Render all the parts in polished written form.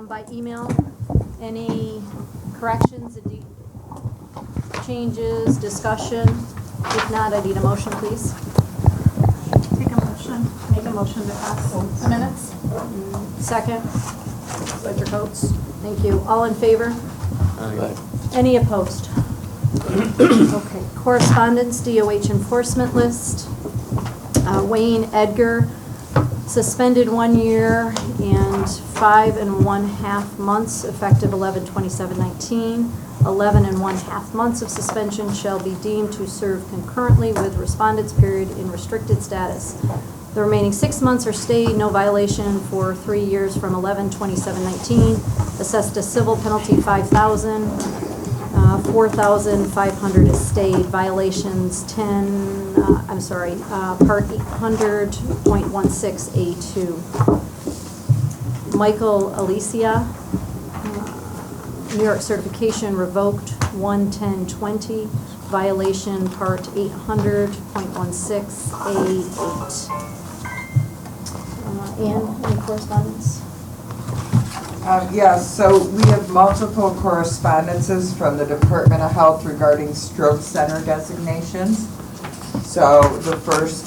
by email. Any corrections, changes, discussion? If not, I need a motion, please. Take a motion. Make a motion to pass the minutes. Second. Dr. Coates. Thank you. All in favor? Aye. Any opposed? Okay. Correspondence, DOH enforcement list. Wayne Edgar, suspended 1 year and 5 1/2 months, effective 11/27/19. 11 1/2 months of suspension shall be deemed to serve concurrently with respondent's period in restricted status. The remaining 6 months are stayed, no violation for 3 years from 11/27/19. Assessed a civil penalty $5,000. 4,500 is stayed. Violations Part 800.16A2. Michael Alicia, New York certification revoked 1/10/20. Violation Part 800.16A8. Ann, any correspondence? Yes, so we have multiple correspondences from the Department of Health regarding stroke center designations. So the first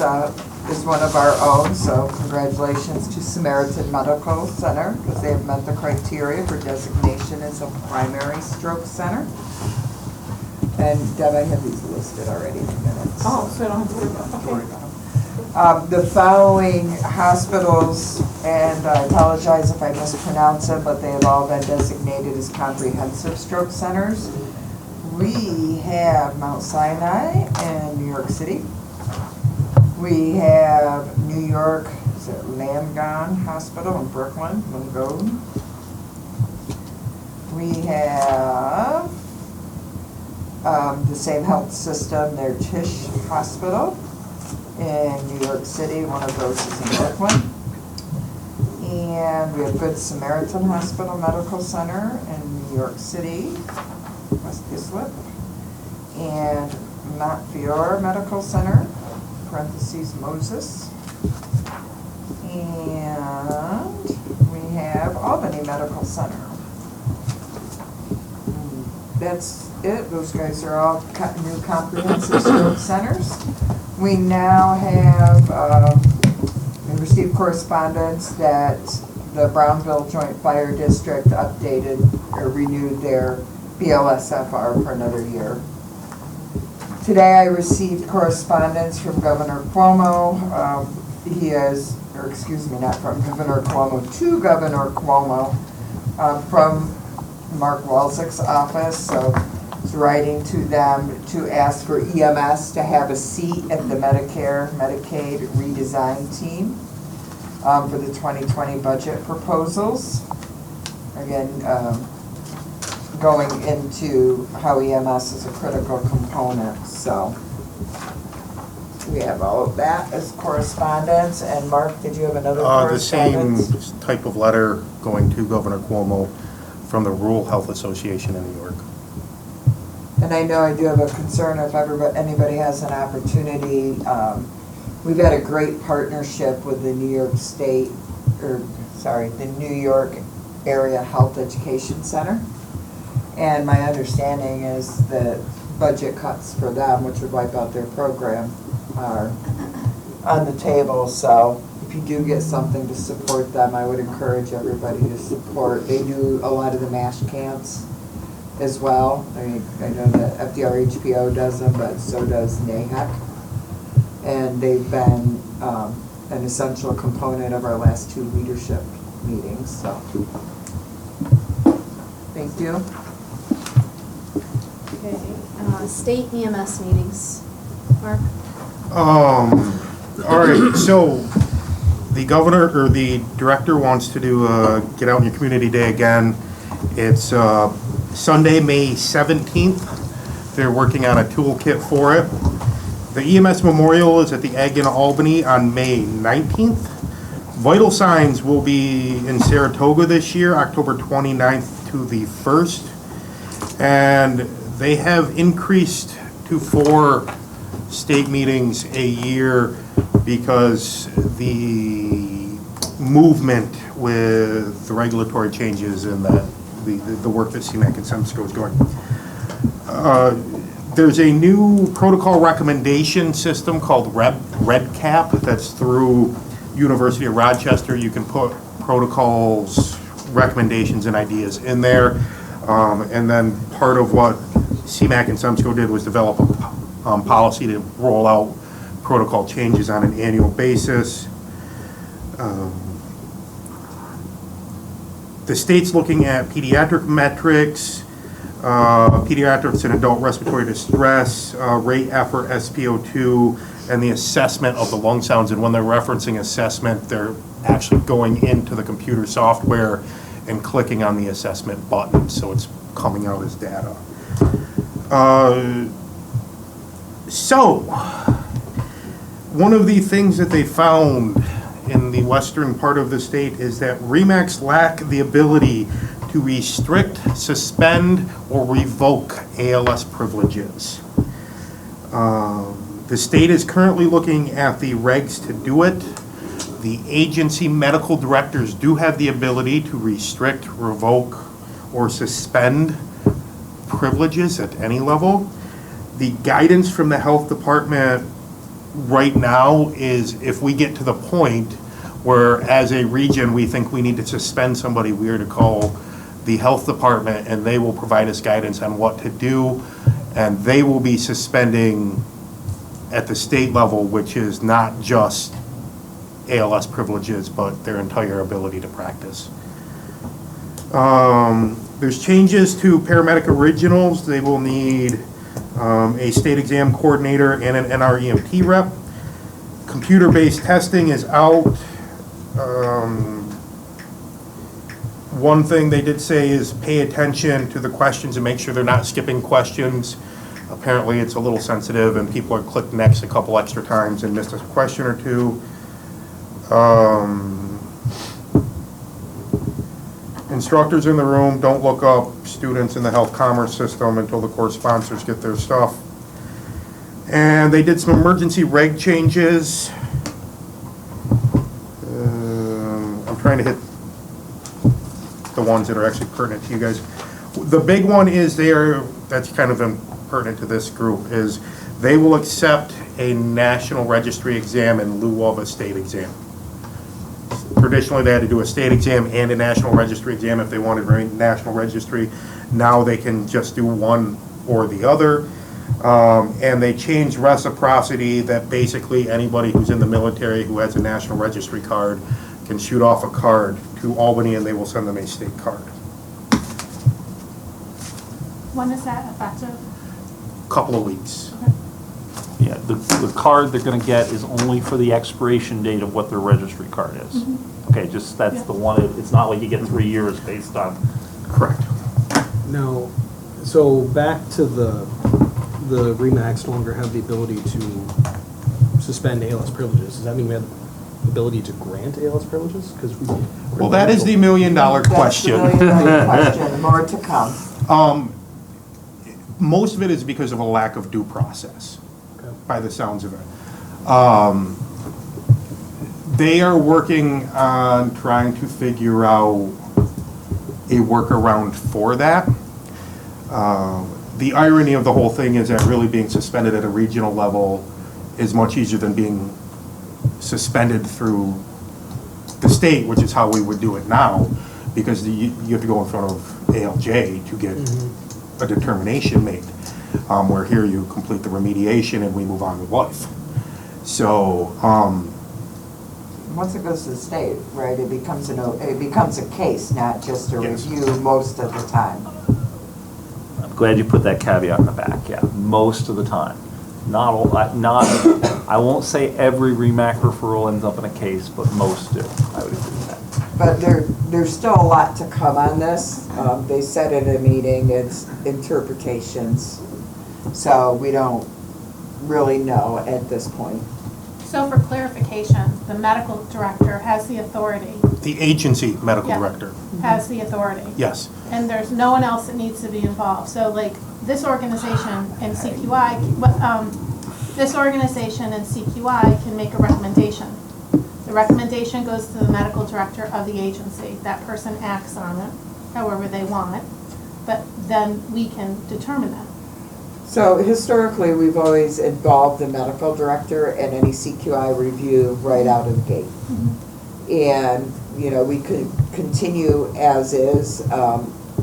is one of our own, so congratulations to Samaritan Medical Center because they have met the criteria for designation as a primary stroke center. And Deb, I have these listed already in the minutes. Oh, so I don't have to worry about it. Okay. The following hospitals, and I apologize if I mispronounce them, but they have all been designated as comprehensive stroke centers. We have Mount Sinai in New York City. We have New York, is it Langone Hospital in Brooklyn, Langone. We have the same health system, their Tisch Hospital in New York City. One of those is in Brooklyn. And we have Good Samaritan Hospital Medical Center in New York City, West Islip. And Montefiore Medical Center, parentheses Moses. And we have Albany Medical Center. That's it. Those guys are all new comprehensive stroke centers. We now have, we received correspondence that the Brownsville Joint Fire District updated or renewed their BLSFR for another year. Today I received correspondence from Governor Cuomo. He has, or excuse me, not from Governor Cuomo, to Governor Cuomo from Mark Walczyk's office. So writing to them to ask for EMS to have a seat at the Medicare, Medicaid redesign team for the 2020 budget proposals. Again, going into how EMS is a critical component. So we have all of that as correspondence. And Mark, did you have another correspondence? The same type of letter going to Governor Cuomo from the Rural Health Association in New York. And I know I do have a concern if anybody has an opportunity. We've had a great partnership with the New York State, the New York Area Health Education Center. And my understanding is that budget cuts for them, which would wipe out their program, are on the table. So if you do get something to support them, I would encourage everybody to support. They do a lot of the MASH camps as well. I know that FDR-HPO does them, but so does NAHEC. And they've been an essential component of our last 2 leadership meetings. So, thank you. Okay. State EMS meetings. Mark? All right, so the governor or the director wants to do Get Out in Your Community Day again. It's Sunday, May 17th. They're working on a toolkit for it. The EMS Memorial is at the Egg in Albany on May 19th. Vital Signs will be in Saratoga this year, October 29th to the 1st. And they have increased to 4 state meetings a year because the movement with the regulatory changes and the work that CMAC and SEMSCO is doing. There's a new protocol recommendation system called REDCap that's through University of Rochester. You can put protocols, recommendations, and ideas in there. And then part of what CMAC and SEMSCO did was develop a policy to roll out protocol changes on an annual basis. The state's looking at pediatric metrics, pediatrics and adult respiratory distress, rate effort, SpO2, and the assessment of the lung sounds. And when they're referencing assessment, they're actually going into the computer software and clicking on the assessment button, so it's coming out as data. So, one of the things that they found in the western part of the state is that REMACs lack the ability to restrict, suspend, or revoke ALS privileges. The state is currently looking at the regs to do it. The agency medical directors do have the ability to restrict, revoke, or suspend privileges at any level. The guidance from the health department right now is if we get to the point where as a region we think we need to suspend somebody, we are to call the health department and they will provide us guidance on what to do, and they will be suspending at the state level, which is not just ALS privileges but their entire ability to practice. There's changes to paramedic originals. They will need a state exam coordinator and an NREMT rep. Computer-based testing is out. One thing they did say is pay attention to the questions and make sure they're not skipping questions. Apparently it's a little sensitive and people are clicked next a couple extra times and missed a question or two. Instructors in the room, don't look up students in the health commerce system until the course sponsors get their stuff. And they did some emergency reg changes. I'm trying to hit the ones that are actually pertinent to you guys. The big one is that's kind of pertinent to this group, is they will accept a national registry exam in lieu of a state exam. Traditionally, they had to do a state exam and a national registry exam if they wanted a national registry. Now they can just do one or the other. And they changed reciprocity that basically anybody who's in the military who has a national registry card can shoot off a card to Albany and they will send them a state card. When is that effective? Couple of weeks. Okay. Yeah, the card they're gonna get is only for the expiration date of what their registry card is. Okay, just, that's the one, it's not like you get 3 years based on. Correct. Now, so back to the REMACs no longer have the ability to suspend ALS privileges. Does that mean we have the ability to grant ALS privileges? Well, that is the $1 million question. That's the $1 million question, more to come. Most of it is because of a lack of due process, Okay. by the sounds of it. They are working on trying to figure out a workaround for that. The irony of the whole thing is that really being suspended at a regional level is much easier than being suspended through the state, which is how we would do it now, because you have to go in front of ALJ to get a determination made, where here you complete the remediation and we move on with life. So, Once it goes to the state, right, it becomes a case, not just a Yes. review most of the time. I'm glad you put that caveat in the back, yeah, most of the time. Not all, I won't say every REMAC referral ends up in a case, but most do, I would agree with that. But there's still a lot to come on this. They said in a meeting, it's interpretations. So we don't really know at this point. So for clarification, the medical director has the authority, the agency medical Yeah. director, has the authority. yes. And there's no one else that needs to be involved. So like this organization and CQI, this organization and CQI can make a recommendation. The recommendation goes to the medical director of the agency. That person acts on it however they want, but then we can determine that. So historically, we've always involved the medical director in any CQI review right out of the gate. And, you know, we could continue as is,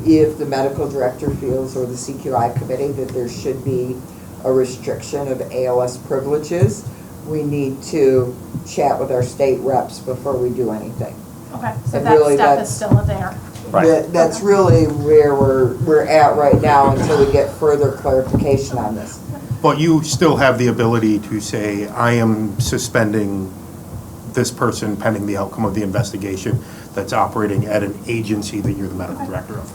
if the medical director feels, or the CQI committee, that there should be a restriction of ALS privileges. We need to chat with our state reps before we do anything. Okay, so And that really step is that's- still there. Right. That's really where we're at right now until we get further clarification on this. But you still have the ability to say, I am suspending this person pending the outcome of the investigation that's operating at an agency that you're the medical director of.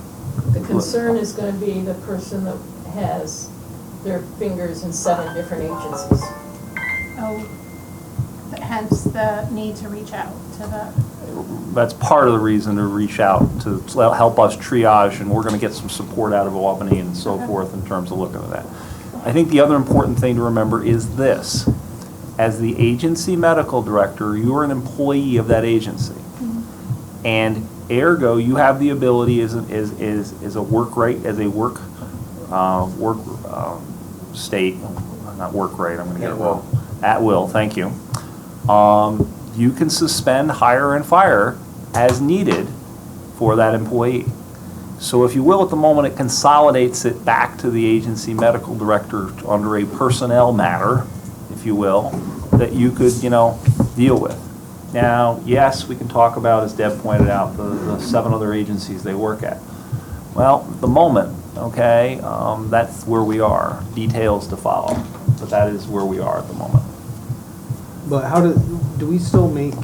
The concern is gonna be the person that has their fingers in 7 different agencies. Oh, hence the need to reach out to the, That's part of the reason to reach out, to help us triage, and we're gonna get some support out of Albany and so forth in terms of looking at that. I think the other important thing to remember is this: as the agency medical director, you are an employee of that agency. And ergo, you have the ability as a work rate, as a work state, not work rate, I'm gonna get it wrong. At will, thank you. You can suspend, hire, and fire as needed for that employee. So if you will, at the moment, it consolidates it back to the agency medical director under a personnel matter, if you will, that you could, you know, deal with. Now, yes, we can talk about, as Deb pointed out, the 7 other agencies they work at. Well, at the moment, okay, that's where we are. Details to follow, but that is where we are at the moment. But how do we still make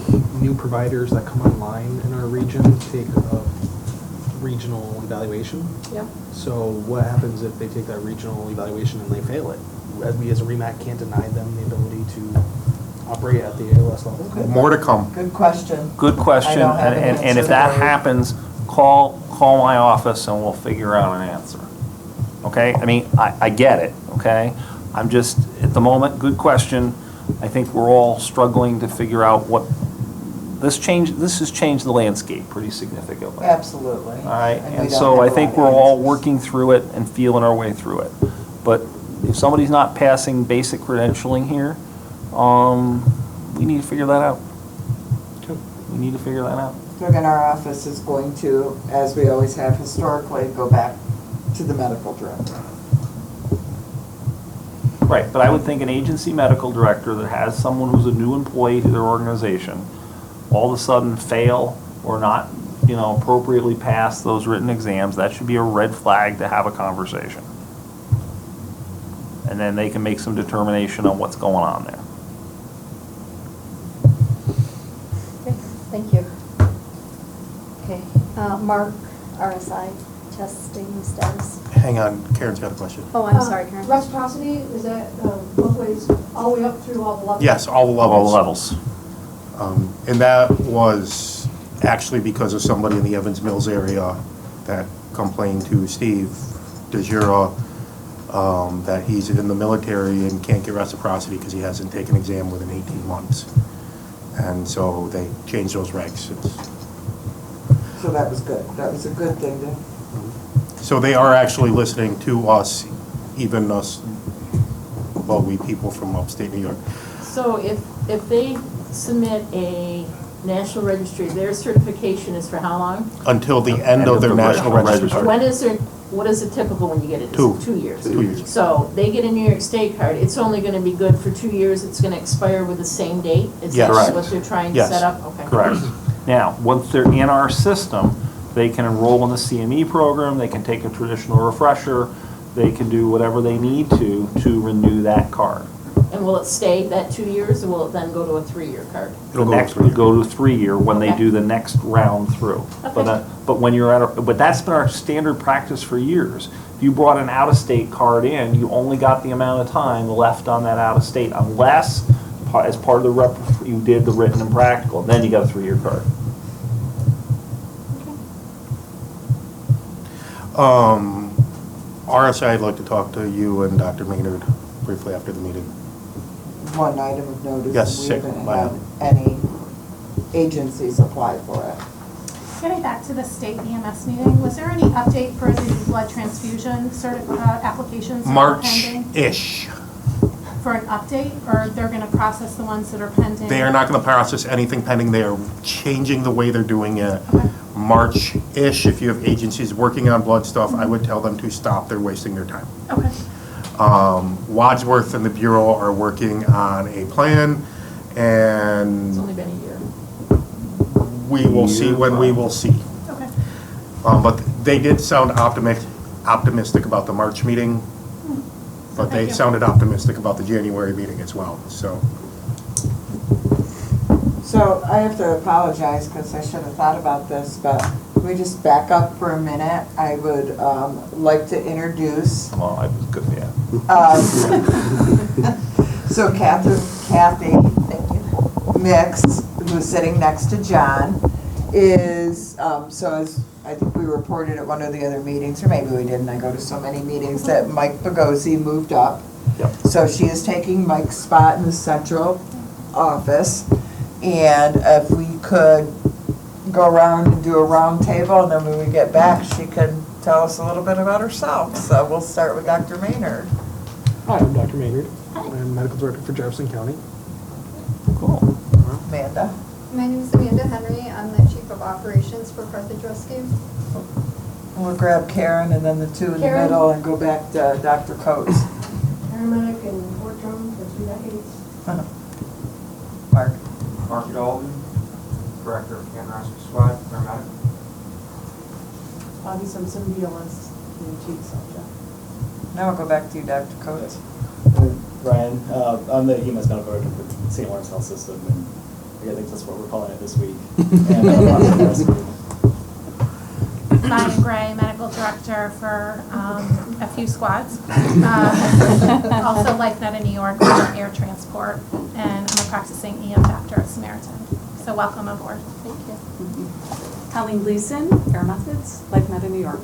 new providers that come online in our region take a regional evaluation? Yep. So what happens if they take that regional evaluation and they fail it? We as a REMAC can't deny them the ability to operate at the ALS level? More to come. Good question. Good question, I don't have an and if answer that for you. happens, call my office and we'll figure out an answer. Okay, I mean, I get it, okay? I'm just, at the moment, good question. I think we're all struggling to figure out what, this has changed the landscape pretty significantly. Absolutely. All right, And we and don't so have I a think lot we're of all answers. working through it and feeling our way through it. But if somebody's not passing basic credentialing here, we need to figure that out. We need to figure that out. So again, our office is going to, as we always have historically, go back to the medical director. Right, but I would think an agency medical director that has someone who's a new employee to their organization, all of a sudden fail or not, you know, appropriately pass those written exams, that should be a red flag to have a conversation. And then they can make some determination on what's going on there. Okay, thank you. Okay, Mark, RSI testing status. Hang on, Karen's got a question. Oh, I'm sorry, Karen. Reciprocity, is that both ways, all the way up through all the levels? Yes, all the levels. All levels. And that was actually because of somebody in the Evans Mills area that complained to Steve DeJura that he's in the military and can't get reciprocity because he hasn't taken an exam within 18 months. And so they changed those regs. So that was good. That was a good thing to. So they are actually listening to us, even us, well, we people from upstate New York. So if they submit a national registry, their certification is for how long? Until the end of their national registry. When is their, what is it typical when you get it? Is it 2 years? 2 years. So they get a New York State card, it's only gonna be good for 2 years, it's gonna expire with the same date? Is Yes. that Correct. what they're trying to Yes. set up? Okay. Correct. Now, once they're in our system, they can enroll in the CME program, they can take a traditional refresher, they can do whatever they need to renew that card. And will it stay that 2 years, or will it then go to a 3-year card? It'll The go next to 3 would go to 3-year when they Okay. do the next round through. Okay. But when you're but that's been our standard practice for years. If you brought an out-of-state card in, you only got the amount of time left on that out-of-state, unless as part of the rep, you did the written and practical, then you got a 3-year card. RSI, I'd like to talk to you and Dr. Maynard briefly after the meeting. One item of notice. Yes, We sick, haven't my- had any agencies apply for it. Getting back to the state EMS meeting, was there any update for the blood transfusion applications that are pending? March-ish. For an update, or they're gonna process the ones that are pending? They are not going to process anything pending. They are changing the way they're doing it. Okay. March-ish, if you have agencies working on blood stuff, I would tell them to stop. They're wasting their time. Okay. Wadsworth and the Bureau are working on a plan, It's and only been a year. we will see when we will see. Okay. But they did sound optimistic about the March meeting, but they Thank you. sounded optimistic about the January meeting as well, so. So I have to apologize because I should have thought about this, but can we just back up for a minute? I would like to introduce, Well, I was good, yeah. so Kathy Mix, who's sitting next to John, is, so as I think we reported at one of the other meetings, or maybe we didn't, I go to so many meetings, that Mike Bagosi moved up. Yep. So she is taking Mike's spot in the central office. And if we could go around and do a round table, and then when we get back, she can tell us a little bit about herself. So we'll start with Dr. Maynard. Hi, I'm Dr. Maynard. I'm medical director for Jefferson County. Cool. Amanda. My name is Amanda Henry. I'm the Chief of Operations for Carthage Rescue. We'll grab Karen and then the two in the Karen. middle and go back to Dr. Coates. Paramedic in Fort Drum for 3 decades. Mark. Mark Dalton, Director of Canton Rescue Squad, paramedic. Bobby Simpson, BLS, and Chief Subject. Now we'll go back to you, Dr. Coates. Ryan, I'm the EMS medical director for St. Lawrence Health System, and I think that's what we're calling it this week. And Ryan Gray, Medical Director for a few squads. Also LifeNet in New York for air transport, and I'm a practicing EM doctor at Samaritan. So welcome aboard. Thank you. Colleen Gleason, Air Methods, LifeNet in New York.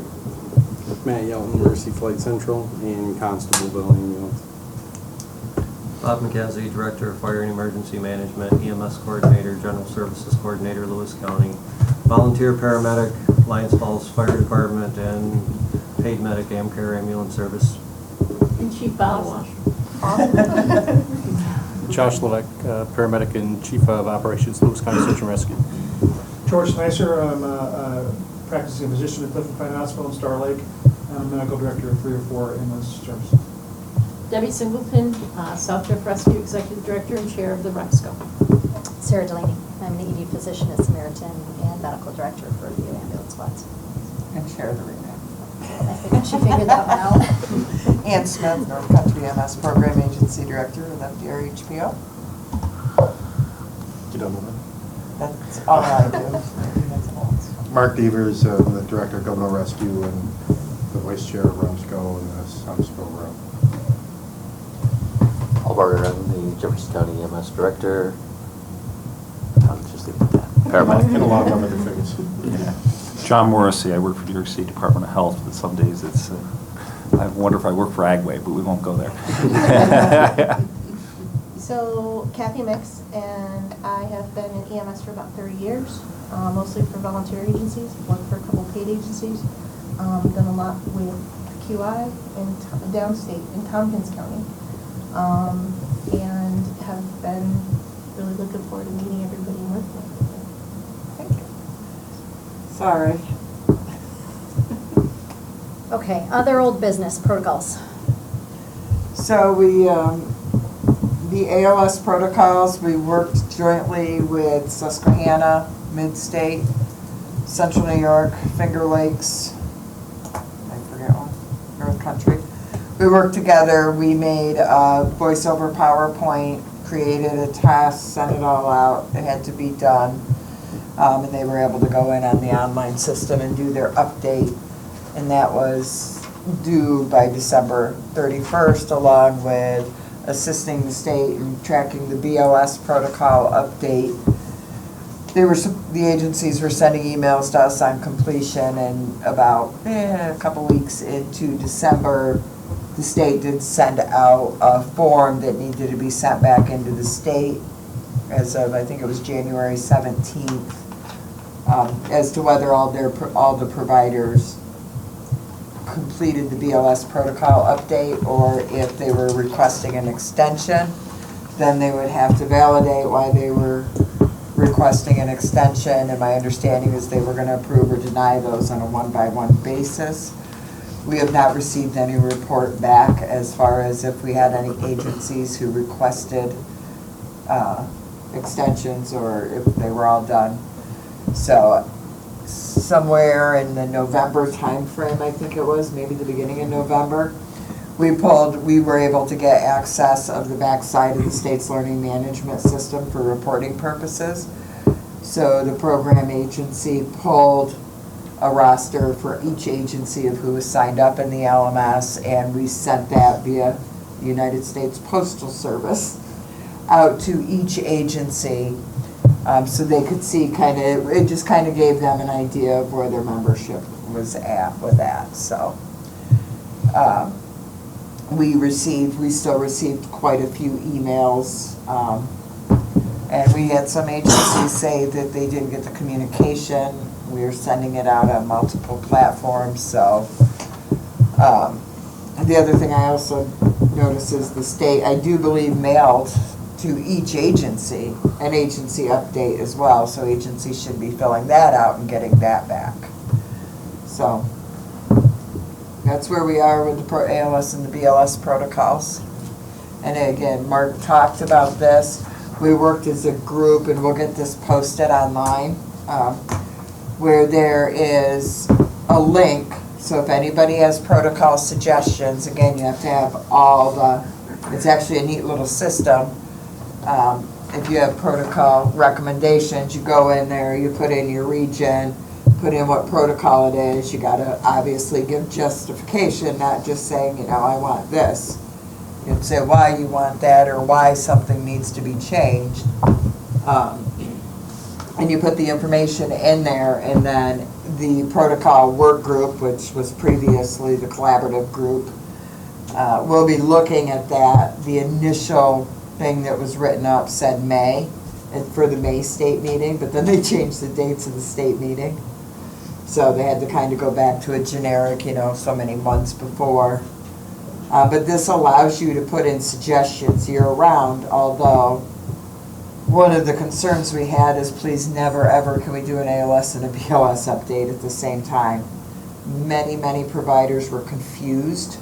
Matt Yelton, Mercy Flight Central, and Constableville Ambulance. Bob McKenzie, Director of Fire and Emergency Management, EMS Coordinator, General Services Coordinator, Lewis County. Volunteer paramedic, Lions Falls Fire Department, and paid medic, AmCare Ambulance Service. And Chief Bottle Washer. Josh Levesque, paramedic and chief of operations, Lewis County Search and Rescue. George Slicer, I'm a practicing physician at Clifton Pine Hospital in Star Lake. I'm medical director of 3 or 4 ambulance services. Debbie Singleton, South Jeff Rescue Executive Director and Chair of the REMSCO. Sarah Delaney. I'm an ED physician at Samaritan and medical director for the ambulance squads. And share the REMAC. I think she figured that one out. Ann Smith, North Country MS Program Agency Director with FDR-HPO. You done with it? That's all I do. Mark Devers, the Director of Governor Rescue and the Vice Chair of REMSCO and the SUMS program. Paul Barger, I'm the Jefferson County EMS Director. I'm just leaving that. Paramedic. And a lot of other things. Yeah. John Morrissey, I work for New York State Department of Health, but some days it's, I wonder if I work for Agway, but we won't go there. So Kathy Mix, and I have been in EMS for about 30 years, mostly for volunteer agencies, worked for a couple paid agencies, done a lot with QI in downstate in Tompkins County, and have been really looking forward to meeting everybody and working with everybody. Thank you. Sorry. Okay, other old business protocols. So we, the ALS protocols, we worked jointly with Susquehanna, Mid-State, Central New York, Finger Lakes, I forget one, North Country. We worked together, we made a voice over PowerPoint, created a task, sent it all out, it had to be done. And they were able to go in on the online system and do their update. And that was due by December 31st, along with assisting the state in tracking the BLS protocol update. The agencies were sending emails to us on completion, and about a couple weeks into December, the state did send out a form that needed to be sent back into the state as of, I think it was January 17th, as to whether all the providers completed the BLS protocol update, or if they were requesting an extension, then they would have to validate why they were requesting an extension, and my understanding is they were going to approve or deny those on a one-by-one basis. We have not received any report back as far as if we had any agencies who requested extensions or if they were all done. So somewhere in the November timeframe, I think it was, maybe the beginning of November, we were able to get access of the backside of the state's learning management system for reporting purposes. So the program agency pulled a roster for each agency of who was signed up in the LMS, and we sent that via the United States Postal Service out to each agency so they could see it just kind of gave them an idea of where their membership was at with that. So we still received quite a few emails, and we had some agencies say that they didn't get the communication. We are sending it out on multiple platforms. So the other thing I also noticed is the state, I do believe, mailed to each agency an agency update as well. So agencies should be filling that out and getting that back. So that's where we are with the ALS and the BLS protocols. And again, Mark talked about this. We worked as a group, and we'll get this posted online, where there is a link. So if anybody has protocol suggestions, again, you have to have it's actually a neat little system. If you have protocol recommendations, you go in there, you put in your region, put in what protocol it is. You got to obviously give justification, not just saying, I want this. You'd say why you want that or why something needs to be changed. And you put the information in there, and then the protocol work group, which was previously the collaborative group, will be looking at that. The initial thing that was written up said May, and for the May state meeting, but then they changed the dates of the state meeting. So they had to kind of go back to a generic, so many months before. But this allows you to put in suggestions year-round, although one of the concerns we had is please never ever can we do an ALS and a BLS update at the same time. Many, many providers were confused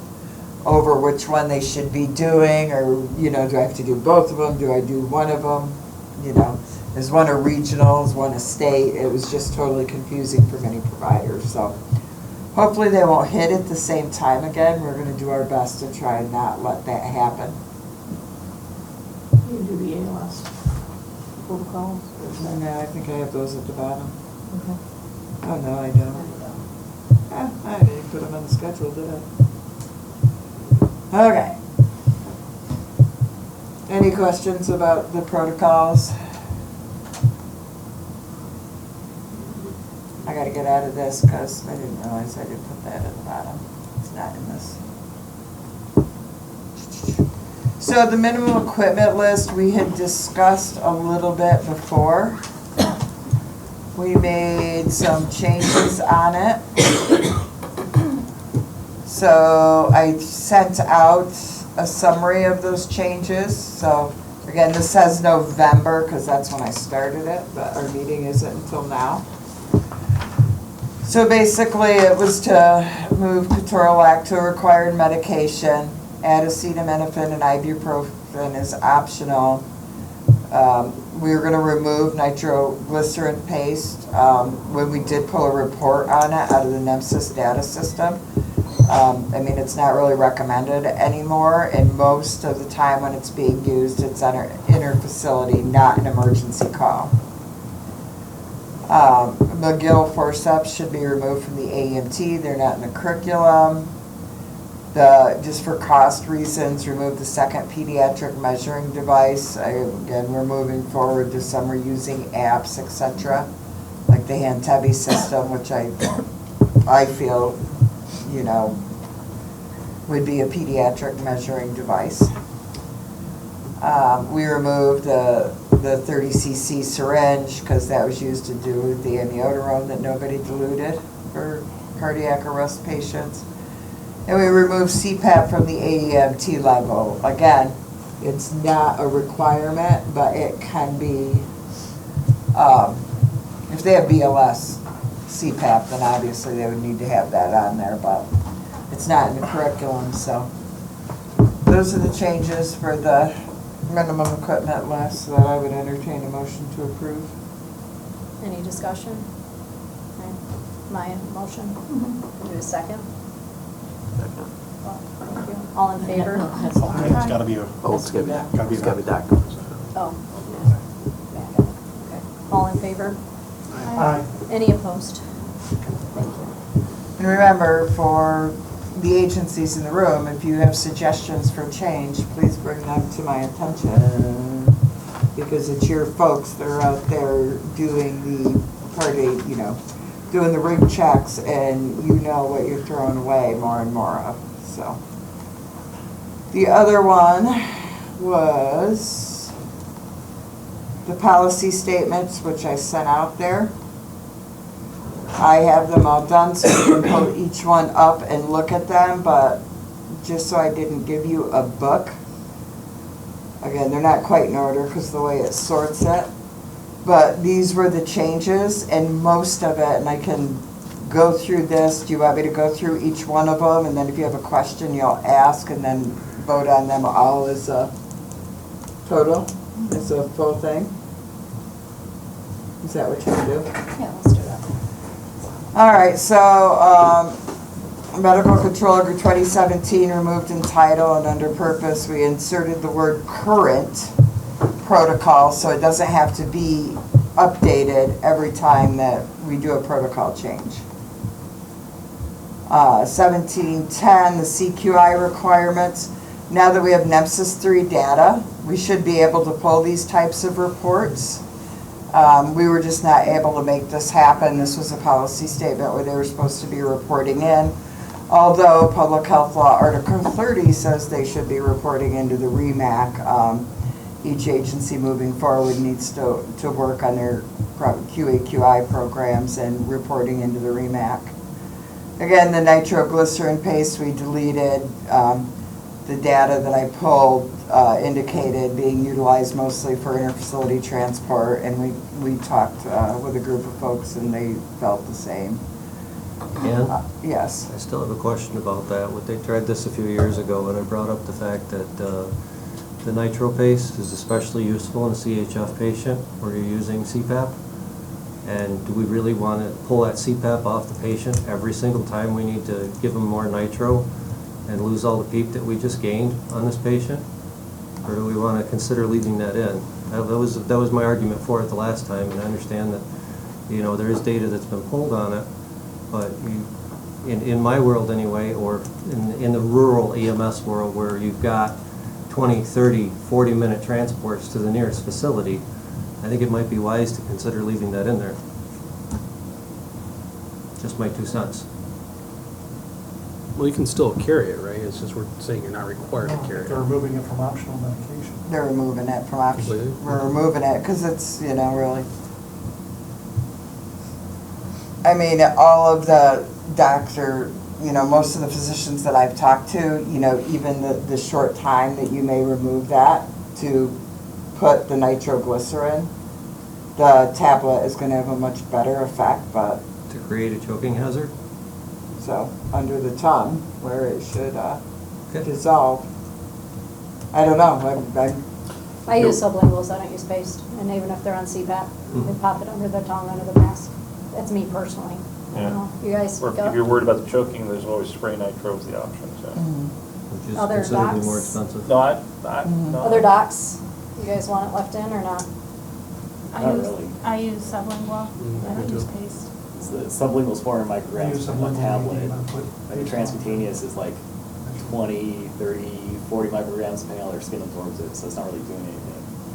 over which one they should be doing, or, do I have to do both of them? Do I do one of them? Is one a regional, is one a state? It was just totally confusing for many providers. So hopefully they won't hit at the same time again. We're going to do our best to try and not let that happen. You do the ALS protocols? No, I think I have those at the bottom. Okay. Oh, no, I don't. I didn't put them on the schedule, did I? Okay. Any questions about the protocols? I gotta get out of this because I didn't realize I didn't put that at the bottom. It's not in this. So the minimum equipment list we had discussed a little bit before. We made some changes on it. So I sent out a summary of those changes. So again, this says November because that's when I started it, but our meeting isn't until now. So basically it was to move ketorolac to a required medication, add acetaminophen and ibuprofen is optional. We were going to remove nitroglycerin paste when we did pull a report on it out of the NEMSIS data system. It's not really recommended anymore, and most of the time when it's being used, it's on an inter-facility, not an emergency call. McGill forceps should be removed from the AEMT. They're not in the curriculum. Just for cost reasons, remove the second pediatric measuring device. Again, we're moving forward to some reusing apps, etc., like the Hantebi system, which I feel, would be a pediatric measuring device. We removed the 30 cc syringe because that was used to dilute the amiodarone that nobody diluted for cardiac arrest patients. And we removed CPAP from the AEMT level. Again, it's not a requirement, but it can be, if they have BLS CPAP, then obviously they would need to have that on there, but it's not in the curriculum, so. Those are the changes for the minimum equipment list that I would entertain a motion to approve. Any discussion? Okay. My motion? Do a second? Second. Thank you. All in favor? It's gotta be a. Oh, it's gotta be, Gotta be it's gotta be that. documents. Oh. Okay. All in favor? Aye. Any opposed? Thank you. And remember, for the agencies in the room, if you have suggestions for change, please bring them to my attention. Because it's your folks that are out there doing the party, doing the rig checks, and you know what you're throwing away more and more of, so. The other one was the policy statements, which I sent out there. I have them all done, so you can pull each one up and look at them, but just so I didn't give you a book. Again, they're not quite in order because the way it sorts it. But these were the changes, and most of it, and I can go through this. Do you want me to go through each one of them? And then if you have a question, you'll ask, and then vote on them all as a total, as a full thing? Is that what you do? Yeah, let's do that. All right, so medical control group 2017 removed in title, and under purpose we inserted the word current protocol, so it doesn't have to be updated every time that we do a protocol change. 1710, the CQI requirements. Now that we have NEPSIS 3 data, we should be able to pull these types of reports. We were just not able to make this happen. This was a policy statement where they were supposed to be reporting in. Although Public Health Law Article 30 says they should be reporting into the REMAC. Each agency moving forward needs to work on their QA/QI programs and reporting into the REMAC. Again, the nitroglycerin paste, we deleted. The data that I pulled indicated being utilized mostly for interfacility transport, and we talked with a group of folks and they felt the same. And yes. I still have a question about that. They tried this a few years ago, and I brought up the fact that the nitro paste is especially useful in a CHF patient where you're using CPAP. And do we really want to pull that CPAP off the patient every single time we need to give them more nitro and lose all the PEEP that we just gained on this patient? Or do we want to consider leaving that in? That was my argument for it the last time, and I understand that, there is data that's been pulled on it, but in my world anyway, or in the rural EMS world where you've got 20, 30, 40-minute transports to the nearest facility, I think it might be wise to consider leaving that in there. Just my 2 cents. Well, you can still carry it, right? It's just we're saying you're not required to carry They're it. removing it from optional medication. They're removing it from option. Completely? We're removing it because it's, really. I mean, all of the doctor, most of the physicians that I've talked to, even the short time that you may remove that to put the nitroglycerin, the tablet is going to have a much better effect, but. To create a choking hazard? So, under the tongue, where it should dissolve. I don't know. I use sublinguals, I don't use paste, and even if they're on CPAP, they pop it under the tongue, under the mask. That's me personally. I don't know. You guys Or go? if you're worried about the choking, there's always spray nitro is the option, so. Which is Other considerably docs? more expensive. No, no. Other docs, you guys want it left in or not? Not really. I use sublingual, I don't me use too. paste. It's the sublingual is 400 micrograms Use per sublingual, tablet. you can put Like the transcutaneous is like 20, 30, 40 micrograms depending on how their skin absorbs it, so it's not really doing anything.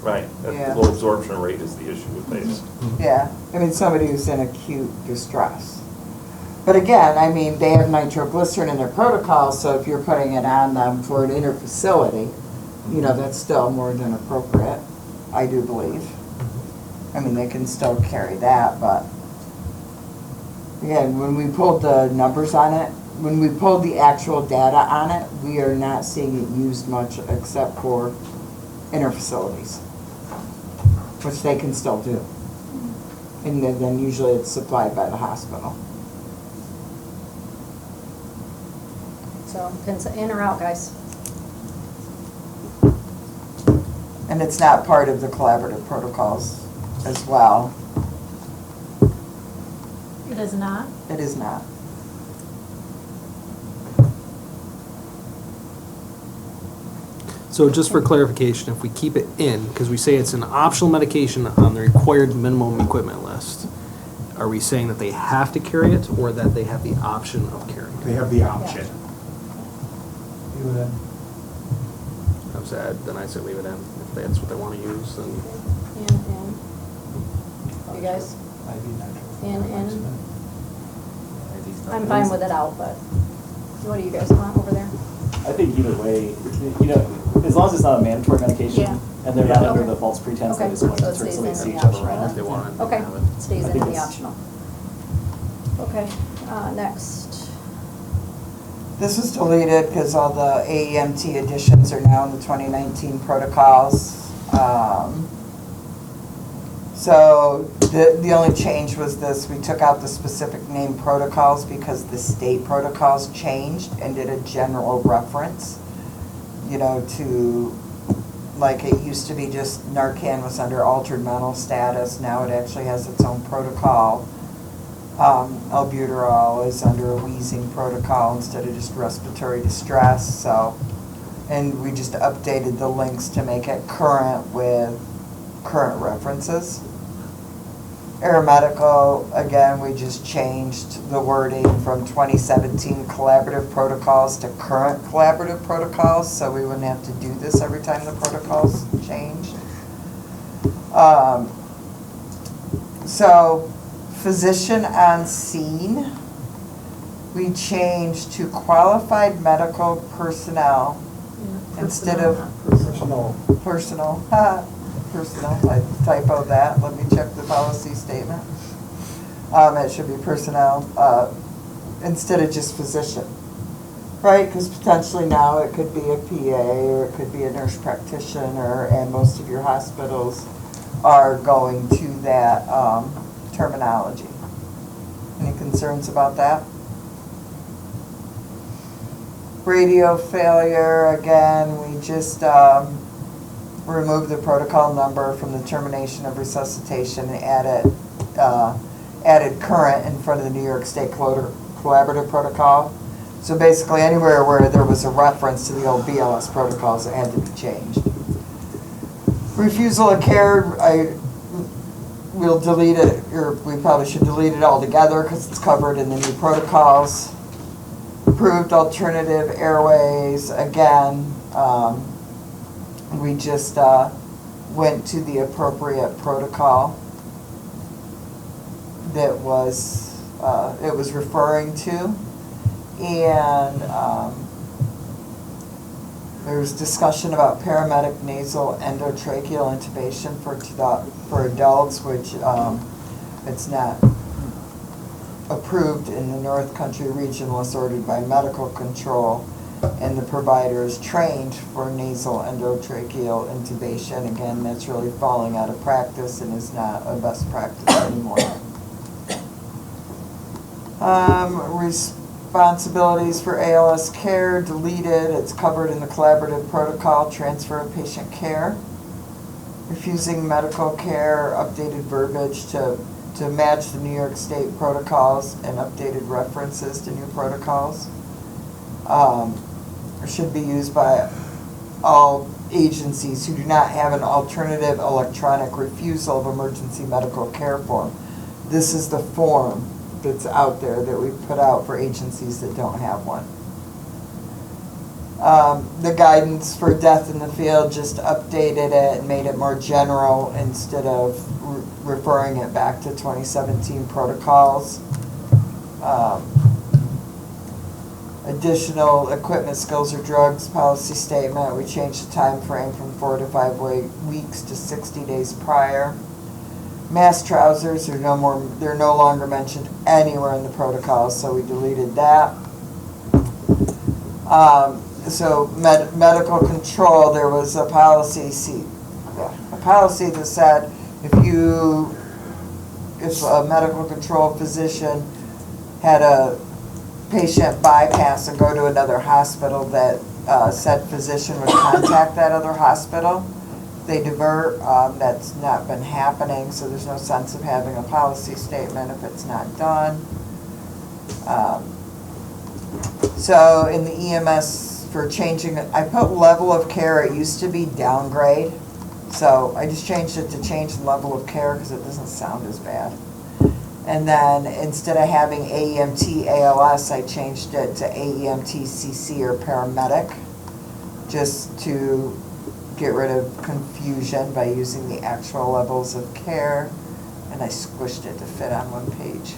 Right, Yeah. the low absorption rate is the issue with paste. Yeah, I mean, somebody who's in acute distress. But again, I mean, they have nitroglycerin in their protocol, so if you're putting it on them for an interfacility, you know, that's still more than appropriate, I do believe. I mean, they can still carry that, but again, when we pulled the numbers on it, when we pulled the actual data on it, we are not seeing it used much except for interfacilities, which they can still do. And then usually it's supplied by the hospital. So, in or out, guys? And it's not part of the collaborative protocols as well. It is not? It is not. So just for clarification, if we keep it in, because we say it's an optional medication on the required minimum equipment list, are we saying that they have to carry it or that they have the option of carrying it? They have the option. You would, I'm sad, then I say leave it in. If that's what they want to use, then. You guys? IV natural. In. I'm fine with it out, but what do you guys want over there? I think either way, you know, as long as it's not a mandatory medication, Yeah. and they're not Okay. under the false pretense that Okay, it's going so to it stays certainly in see the each other optional around. If they want it, they Okay, can have it. stays I in think the it's- optional. Okay, next. This was deleted because all the AEMT additions are now in the 2019 protocols. So the only change was this, we took out the specific name protocols because the state protocols changed and did a general reference, you know, to, like it used to be just Narcan was under altered mental status, now it actually has its own protocol. Albuterol is under a wheezing protocol instead of just respiratory distress, so. And we just updated the links to make it current with current references. Aeromedical, again, we just changed the wording from 2017 collaborative protocols to current collaborative protocols, so we wouldn't have to do this every time the protocols changed. So, physician on scene, we changed to qualified medical personnel instead of personal, I typoed that, let me check the policy statement. It should be personnel, instead of just physician, right? Because potentially now it could be a PA or it could be a nurse practitioner, and most of your hospitals are going to that terminology. Any concerns about that? Radio failure, again, we just removed the protocol number from the termination of resuscitation and added current in front of the New York State Collaborative Protocol. So basically anywhere where there was a reference to the old BLS protocols, it had to be changed. Refusal of care, we'll delete it, or we probably should delete it altogether because it's covered in the new protocols. Approved alternative airways, again, we just went to the appropriate protocol that it was referring to. And there's discussion about paramedic nasal endotracheal intubation for adults, which it's not approved in the North Country region unless ordered by medical control, and the provider is trained for nasal endotracheal intubation. Again, that's really falling out of practice and is not a best practice anymore. Responsibilities for ALS care, deleted. It's covered in the collaborative protocol, transfer of patient care. Refusing medical care, updated verbiage to match the New York State protocols and updated references to new protocols. Should be used by all agencies who do not have an alternative electronic refusal of emergency medical care form. This is the form that's out there that we put out for agencies that don't have one. The guidance for death in the field, just updated it and made it more general instead of referring it back to 2017 protocols. additional equipment, skills, or drugs policy statement. We changed the time frame from 4 to 5 weeks to 60 days prior. Mask trousers are they're no longer mentioned anywhere in the protocol, so we deleted that. So medical control, there was a policy that said if a medical control physician had a patient bypass and go to another hospital, that said physician would contact that other hospital. They divert. That's not been happening, so there's no sense of having a policy statement if it's not done. So in the EMS for changing it, I put level of care. It used to be downgrade, so I just changed it to change the level of care because it doesn't sound as bad. And then instead of having AEMT ALS, I changed it to AEMT CC or paramedic, just to get rid of confusion by using the actual levels of care. And I squished it to fit on one page.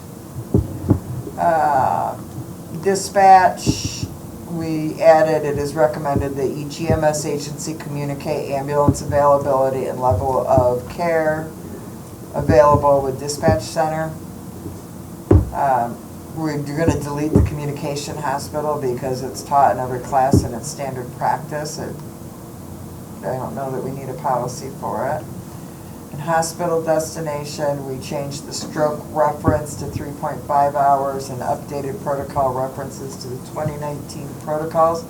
Dispatch, we added, it is recommended that each EMS agency communicate ambulance availability and level of care available with dispatch center. We're going to delete the communication hospital because it's taught in every class and it's standard practice. I don't know that we need a policy for it. In hospital destination, we changed the stroke reference to 3.5 hours and updated protocol references to the 2019 protocols.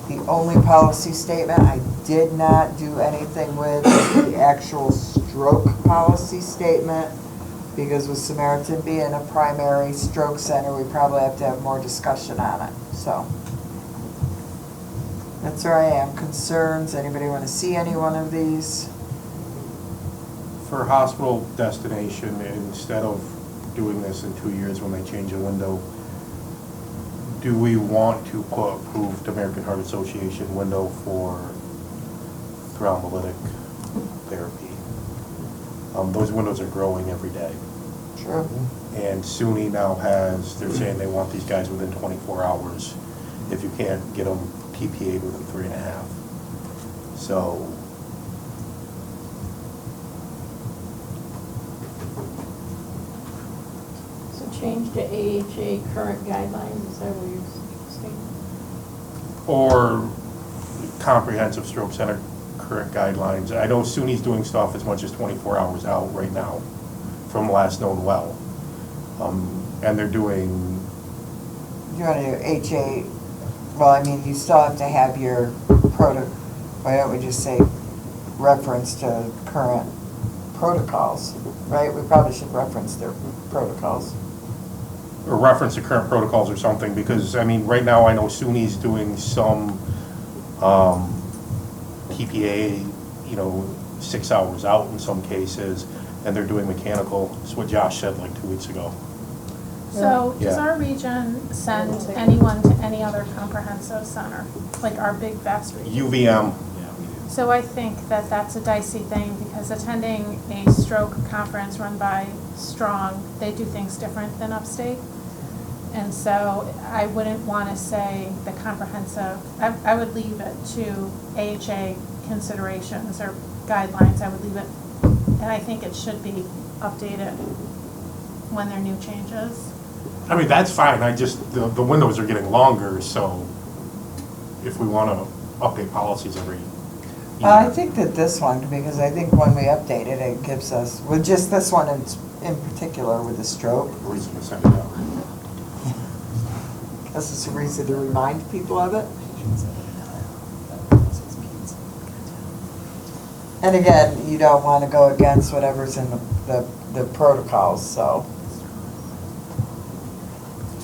The only policy statement I did not do anything with is the actual stroke policy statement, because with Samaritan being a primary stroke center, we probably have to have more discussion on it. So that's where I am. Concerns, anybody want to see any one of these? For hospital destination, instead of doing this in 2 years when they change a window, do we want to put approved American Heart Association window for thrombolytic therapy? Those windows are growing every day. Sure. And SUNY now has, they're saying they want these guys within 24 hours. If you can't get them TPA'd within 3.5. So, Change to AHA current guidelines, is that what you're saying? or comprehensive stroke center current guidelines. I know SUNY's doing stuff as much as 24 hours out right now from last known well. And they're doing. You want to do HA, well, I mean, you still have to have your why don't we just say reference to current protocols, right? We probably should reference their protocols. Or reference to current protocols or something, because, I mean, right now I know SUNY's doing some TPA, 6 hours out in some cases, and they're doing mechanical. That's what Josh said like 2 weeks ago. So does Yeah. our region send anyone to any other comprehensive center, like our big vast region? UVM. So I think that that's a dicey thing, because attending a stroke conference run by Strong, they do things different than upstate. And so I wouldn't want to say the comprehensive, I would leave it to AHA considerations or guidelines. I would leave it, and I think it should be updated when there are new changes. I mean, that's fine. I just, the windows are getting longer, so if we want to update policies every year. I think that this one, because I think when we update it, it gives us, with just this one in particular with the stroke. A reason to send it out. This is a reason to remind people of it. And again, you don't want to go against whatever's in the protocols, so.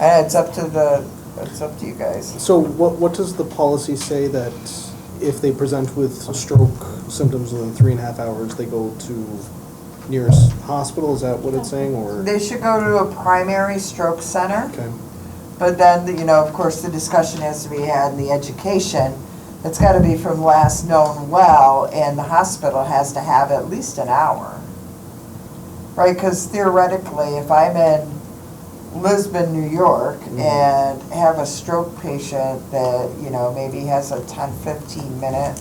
And it's up to you guys. So what does the policy say that if they present with stroke symptoms within 3.5 hours, they go to nearest hospital? Is that what it's saying, or? They should go to a primary stroke center. Okay. But then, of course, the discussion has to be had in the education. It's got to be from last known well, and the hospital has to have at least an hour. Right, because theoretically, if I'm in Lisbon, New York, and have a stroke patient that, you know, maybe has a 10, 15 minute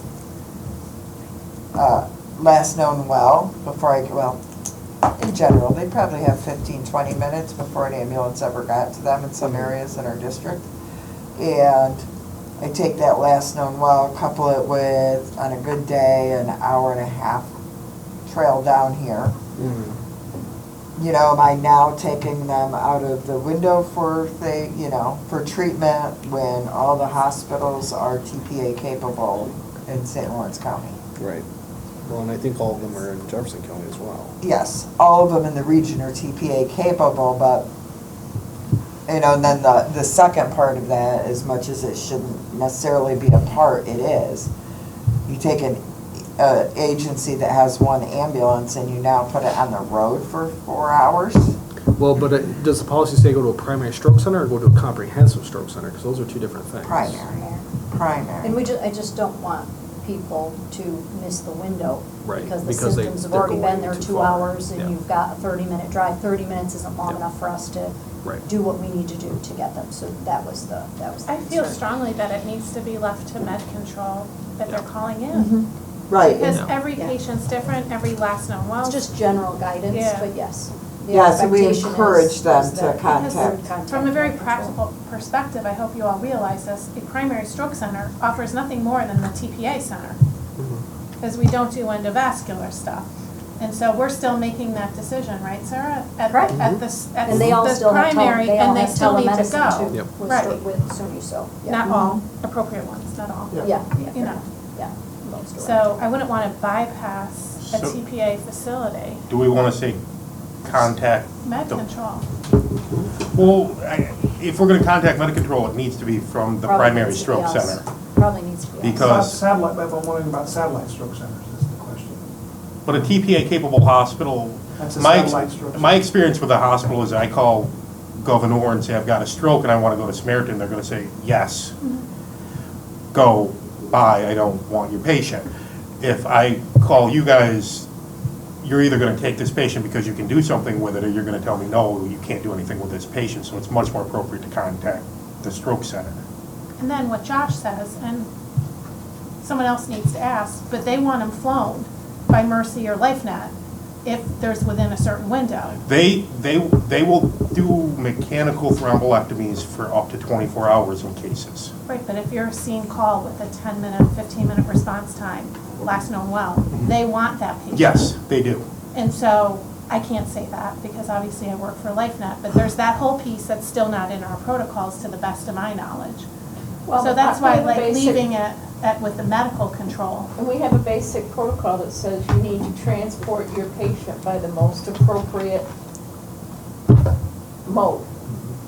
last known well before in general, they probably have 15, 20 minutes before an ambulance ever got to them in some areas in our district. And I take that last known well, couple it with, on a good day, an hour and a half trail down here. You know, am I now taking them out of the window for treatment when all the hospitals are TPA capable in St. Lawrence County? Right. Well, and I think all of them are in Jefferson County as well. Yes, all of them in the region are TPA capable, but, you know, and then the second part of that, as much as it shouldn't necessarily be a part, it is. You take an agency that has one ambulance and you now put it on the road for 4 hours? Well, but does the policy say go to a primary stroke center or go to a comprehensive stroke center? Because those are two different things. Primary. And I just don't want people to miss the window. Right, Because the because symptoms have they're already been going there too 2 far. hours and Yeah. you've got a 30-minute drive. 30 minutes isn't long Yeah. enough for us to Right. do what we need to do to get them. So that was the I feel concern. strongly that it needs to be left to med control that they're calling in. Right. Because Yeah. every patient's different, every last known well. It's just general guidance, Yeah. but yes. the Yes, and we expectation encourage is them that- to contact. Because from a very practical perspective, I hope you all realize this, a primary stroke center offers nothing more than the TPA center. Because we don't do endovascular stuff. And so we're still making that decision, right, Sarah? Correct. At this And they all still have primary, they all and they have still need to telemedicine go. too, Yep. with with SUNY, so. yeah. Not all appropriate ones, not all. Yeah. You know. Yeah. most are. So I wouldn't want to bypass a So- TPA facility. Do we want to say contact? Med the- control. Well, if we're going to contact medical control, it needs to be from the Probably primary needs to be stroke us. center. Probably needs to be us. Because- Satellite, if I'm wondering about satellite stroke centers is the question. But a TPA-capable hospital, That's a my satellite stroke center. experience with a hospital is I call Governor and say, I've got a stroke and I want to go to Samaritan, they're going to say, yes. Go, bye, I don't want your patient. If I call you guys, you're either going to take this patient because you can do something with it, or you're going to tell me, no, you can't do anything with this patient. So it's much more appropriate to contact the stroke center. And then what Josh says, and someone else needs to ask, but they want them flown by Mercy or LifeNet if there's within a certain window. They will do mechanical thrombolectomies for up to 24 hours in cases. Right, but if you're a scene call with a 10-minute, 15-minute response time, last known well, they want that patient. Yes, they do. And so I can't say that because obviously I work for LifeNet, but there's that whole piece that's still not in our protocols to the best of my knowledge. Well, So that's why I have a like basic- leaving it with the medical control. And we have a basic protocol that says you need to transport your patient by the most appropriate mode.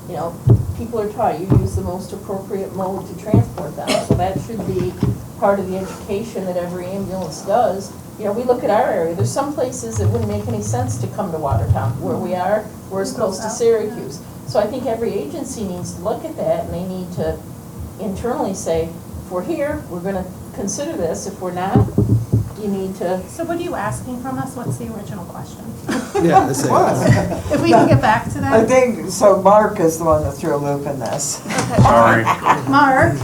You know, people are taught, you use the most appropriate mode to transport them. So that should be part of the education that every ambulance does. You know, we look at our area, there's some places it wouldn't make any sense to come to Watertown. Where we are, we're as close to Syracuse. So I think every agency needs to look at that and they need to internally say, if we're here, we're gonna consider this. If we're not, you need to. So what are you asking from us? What's the original question? Yeah, that's it. If we can get back to that. I think, so Mark is the one that threw a loop in this. Sorry. Mark?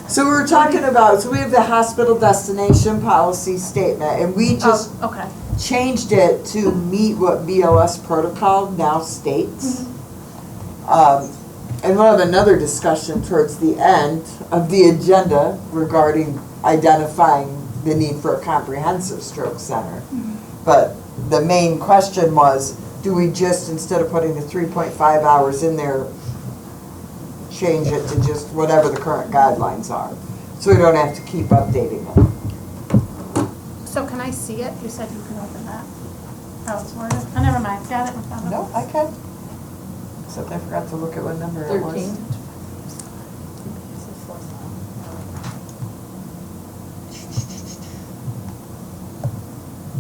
So we were talking about, so we have the hospital destination policy statement, and we just Oh, okay. changed it to meet what BLS protocol now states. And we'll have another discussion towards the end of the agenda regarding identifying the need for a comprehensive stroke center. But the main question was, do we just, instead of putting the 3.5 hours in there, change it to just whatever the current guidelines are? So we don't have to keep updating it. So can I see it? You said you could open that. How it's worded? Oh, never mind. Got it in front of me. No, I can. Except I forgot to look at what number it was. 13.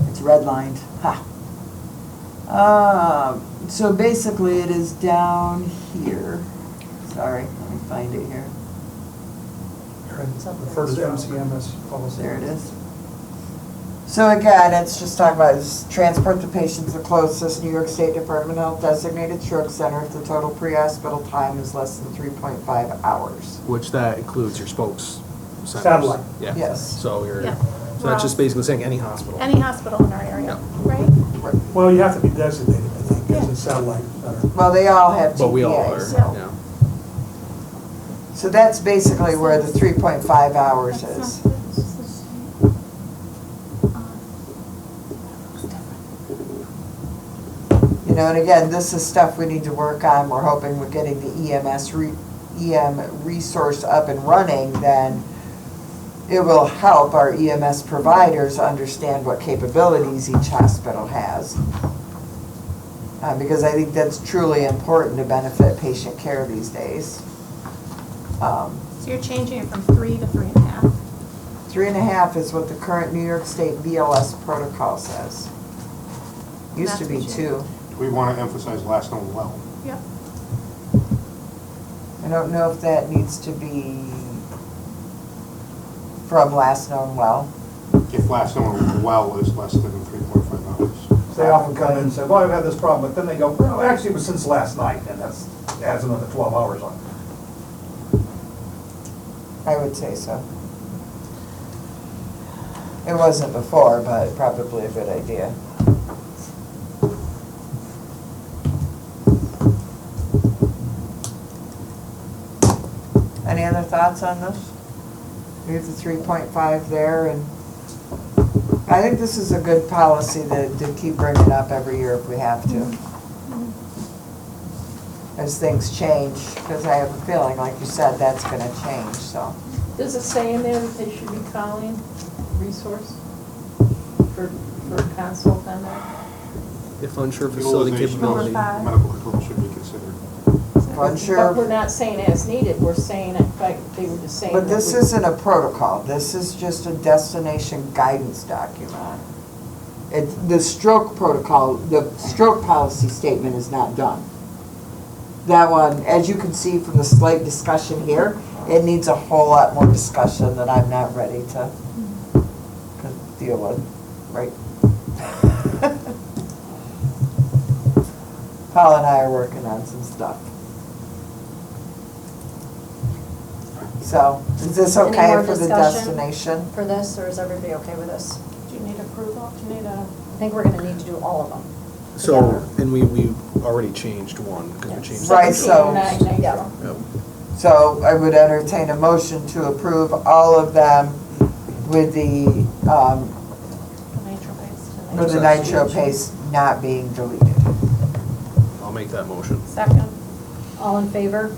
It's redlined. Ha. So basically it is down here. Sorry, let me find it here. Refer to the MCMS policy. There it is. So again, it's just talking about is transport the patient to the closest New York State Department of Health designated stroke center if the total pre-hospital time is less than 3.5 hours. Which that includes your spokes centers. Satellite. Yeah. Yes. So you're, Yeah. so that's just basically saying any hospital. Any hospital in our area, right? Well, you have to be designated, I think, as a satellite center. Well, they all have But we all are, TPAs. yeah. So that's basically where the 3.5 hours is. You know, and again, this is stuff we need to work on. We're hoping we're getting the EM resource up and running, then it will help our EMS providers understand what capabilities each hospital has. Because I think that's truly important to benefit patient care these days. So you're changing it from 3 to 3.5. 3.5 is what the current New York State BLS protocol says. Used to be That's what 2. We want to emphasize last known well. Yep. I don't know if that needs to be from last known well. If last known well is less than 3.5 hours. They often come in and say, well, I've had this problem, but then they go, well, actually it was since last night, and that adds another 12 hours on it. I would say so. It wasn't before, but probably a good idea. Any other thoughts on this? Leave the 3.5 there, and I think this is a good policy to keep bringing up every year if we have to. As things change, because I have a feeling, like you said, that's gonna change, so. Does it say in there that they should be calling resource for a consult on that? If unsure facility Utilization capability. of the medical control should be considered. Unsure. But we're not saying as needed, we're saying, in fact, they were just saying. But that this we- isn't a protocol, this is just a destination guidance document. The stroke protocol, the stroke policy statement is not done. That one, as you can see from the slight discussion here, it needs a whole lot more discussion that I'm not ready to deal with, right? Paul and I are working on some stuff. So, is this Any okay more for the discussion destination? For this, or is everybody okay with this? Do you need approval? Do you need a? I think we're gonna need to do all of them. So, and we already changed one, because we changed. Right, so- 17, Yeah. Yep. So I would entertain a motion to approve all of them with the, with the nitro paste not being deleted. I'll make that motion. Second. All in favor?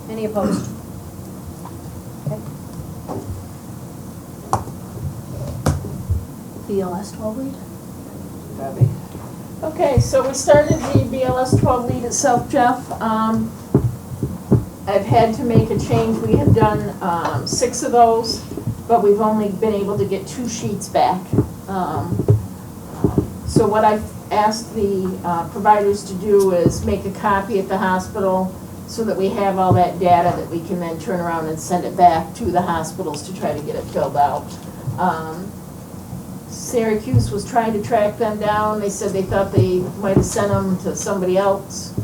Any opposed? Okay. BLS 12 lead? Debbie? Okay, so we started the BLS 12 lead itself, Jeff. I've had to make a change. We have done 6 of those, but we've only been able to get 2 sheets back. So what I've asked the providers to do is make a copy at the hospital so that we have all that data that we can then turn around and send it back to the hospitals to try to get it filled out. Syracuse was trying to track them down. They said they thought they might have sent them to somebody else.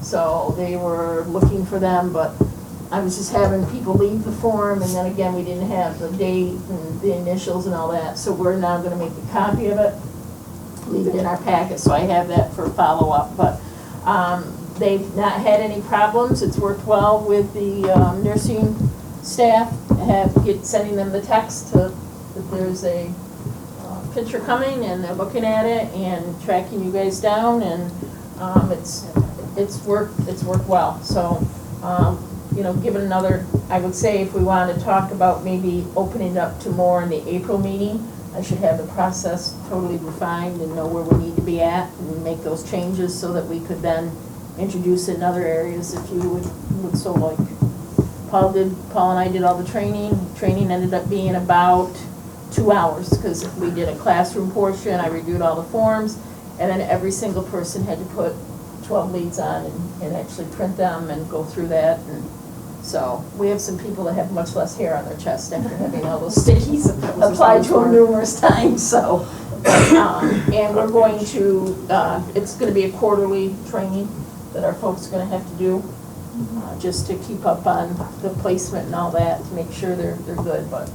So they were looking for them, but I was just having people leave the form, and then again, we didn't have the date and the initials and all that. So we're now gonna make a copy of it, leave it in our packet, so I have that for follow-up. But they've not had any problems. It's worked well with the nursing staff, sending them the text that there's a picture coming, and they're looking at it and tracking you guys down, and it's worked well. So, you know, given another, I would say if we want to talk about maybe opening it up to more in the April meeting, I should have the process totally refined and know where we need to be at and make those changes so that we could then introduce it in other areas if you would so like. Paul and I did all the training. Training ended up being about 2 hours because we did a classroom portion, I reviewed all the forms, and then every single person had to put 12 leads on and actually print them and go through that. And So we have some people that have much less hair on their chest after having all those stickies applied to them numerous times, so. And we're going to, it's gonna be a quarterly training that our folks are gonna have to do, just to keep up on the placement and all that, to make sure they're good, but,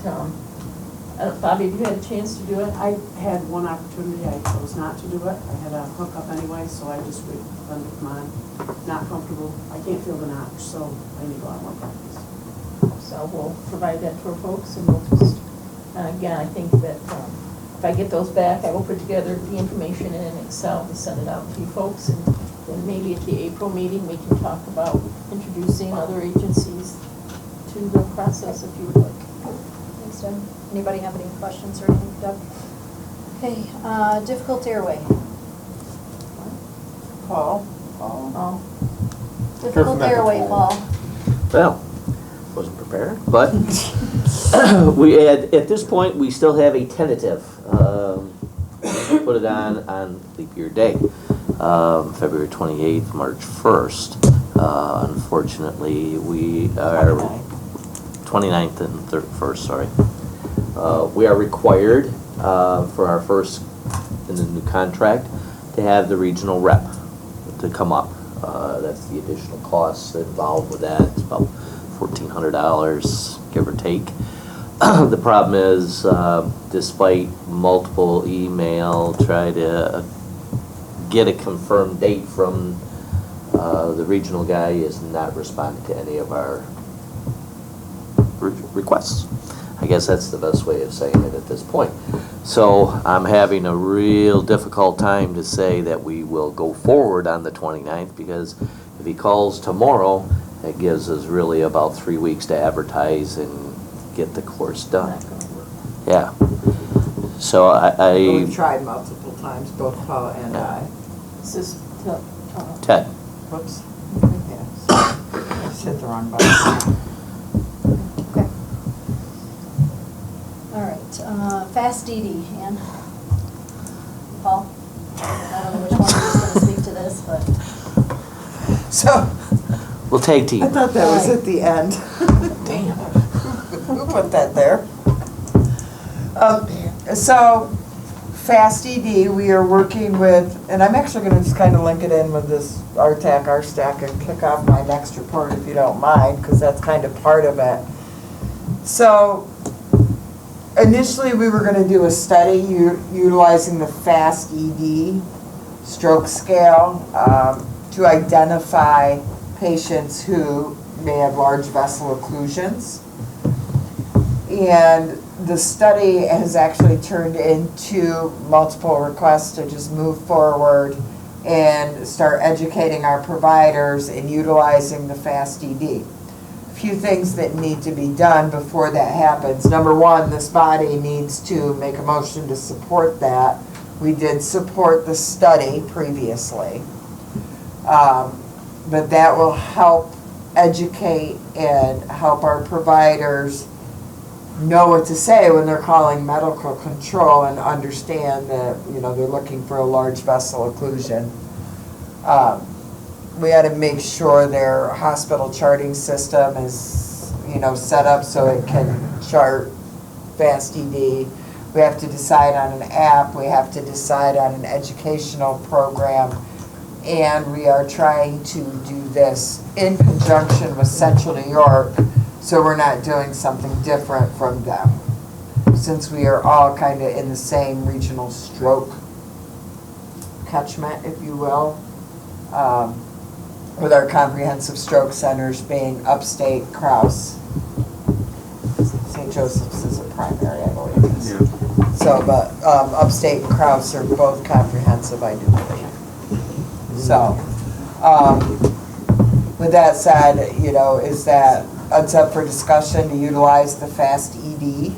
Bobby, have you had a chance to do it? I had one opportunity, I chose not to do it. I had a hookup anyway, so I just would, come on, not comfortable. I can't feel the notch, so I need a lot more practice. So we'll provide that to our folks, and we'll just, again, I think that if I get those back, I will put together the information in an Excel to send it out to you folks, and then maybe at the April meeting, we can talk about introducing other agencies to the process, if you would like. Thanks, Deb. Anybody have any questions or anything, Deb? Okay, difficult airway. Paul? Difficult airway, Paul. Well, wasn't prepared, but we had, at this point, we still have a tentative. Put it on leap year day, February 28th, March 1st. Unfortunately, we are 29th and 31st, sorry. We are required for our first, in the new contract, to have the regional rep to come up. That's the additional costs involved with that. It's about $1,400, give or take. The problem is, despite multiple email, try to get a confirmed date from the regional guy, is not responding to any of our requests. I guess that's the best way of saying it at this point. So I'm having a real difficult time to say that we will go forward on the 29th, because if he calls tomorrow, it gives us really about 3 weeks to advertise and get the course done. Yeah. So We've tried multiple times, both Paul and I. This is Ted. Whoops. Yeah, sorry. I just hit the wrong button. Okay. All right, Fast DD, Ann. Paul? I don't know which one is going to speak to this, but. So. We'll take team. I thought that was at the end. Damn. Who put that there? So, Fast ED, we are working with, and I'm actually going to just kind of link it in with this RTAC, RSTAC, and kick off my next report if you don't mind, because that's kind of part of it. So, initially we were going to do a study utilizing the Fast ED stroke scale to identify patients who may have large vessel occlusions. And the study has actually turned into multiple requests to just move forward and start educating our providers and utilizing the Fast ED. A few things that need to be done before that happens. Number one, this body needs to make a motion to support that. We did support the study previously. But that will help educate and help our providers know what to say when they're calling medical control and understand that, you know, they're looking for a large vessel occlusion. We had to make sure their hospital charting system is, you know, set up so it can chart Fast ED. We have to decide on an app. We have to decide on an educational program. And we are trying to do this in conjunction with Central New York, so we're not doing something different from them, since we are all kind of in the same regional stroke catchment, if you will, with our comprehensive stroke centers being upstate Crouse. St. Joseph's is a primary, I believe. Yeah. So, but upstate and Crouse are both comprehensive, I do believe. So, with that said, you know, is that it's up for discussion to utilize the Fast ED?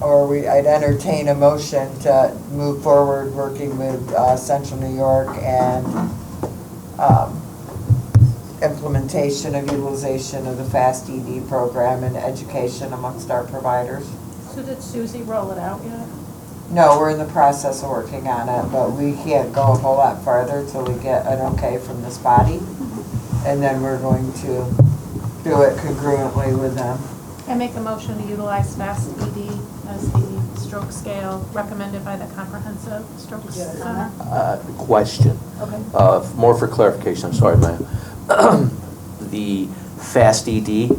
Or I'd entertain a motion to move forward working with Central New York and implementation of utilization of the Fast ED program and education amongst our providers. So did Susie roll it out yet? No, we're in the process of working on it, but we can't go a whole lot farther till we get an okay from this body. and then we're going to do it congruently with them. I make a motion to utilize FAST ED as the stroke scale recommended by the Comprehensive Stroke Center. Question. Okay. More for clarification, I'm sorry, Maya. The FAST ED,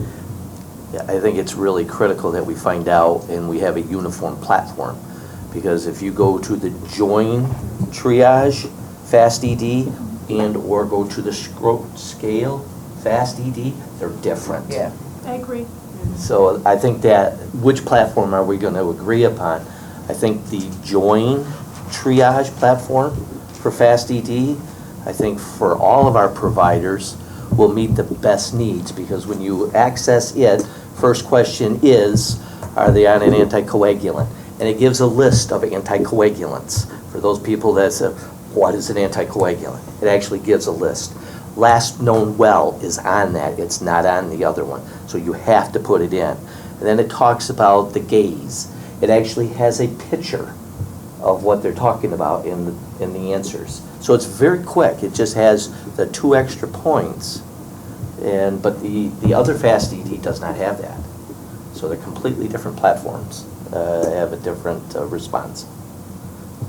I think it's really critical that we find out and we have a uniform platform. Because if you go to the join triage FAST ED and or go to the stroke scale FAST ED, they're different. Yeah. I agree. So I think that, which platform are we going to agree upon? I think the join triage platform for FAST ED, I think for all of our providers, will meet the best needs, because when you access it, first question is, are they on an anticoagulant? And it gives a list of anticoagulants. For those people that say, what is an anticoagulant? It actually gives a list. Last known well is on that. It's not on the other one. So you have to put it in. And then it talks about the gaze. It actually has a picture of what they're talking about in the answers. So it's very quick. It just has the 2 extra points. But the other FAST ED does not have that. So they're completely different platforms. Have a different response.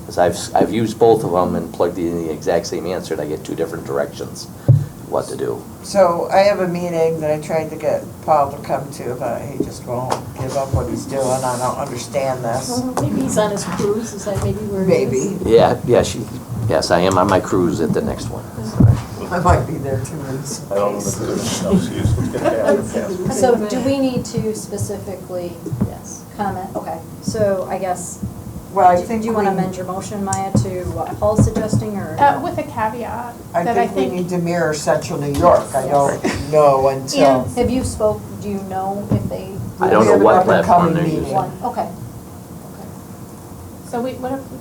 Because I've used both of them and plugged in the exact same answer, and I get 2 different directions what to do. So I have a meeting that I tried to get Paul to come to, but he just won't give up what he's doing. I don't understand this. Maybe he's on his cruise, is that maybe where he Maybe. is? Yes, I am on my cruise at the next one. I might be there too in some I don't know case. if there's no excuse. Let's get that. So do we need to specifically, yes, comment? Okay, so I guess, Well, I do think you want to we- amend your motion, Maya, to what Paul's suggesting, or? With a caveat I that I think we need think, to mirror Central New York. I don't know until. And- Have you spoke, do you know if they? I don't We know have what an platform up-and-coming they're meeting. using. One, okay.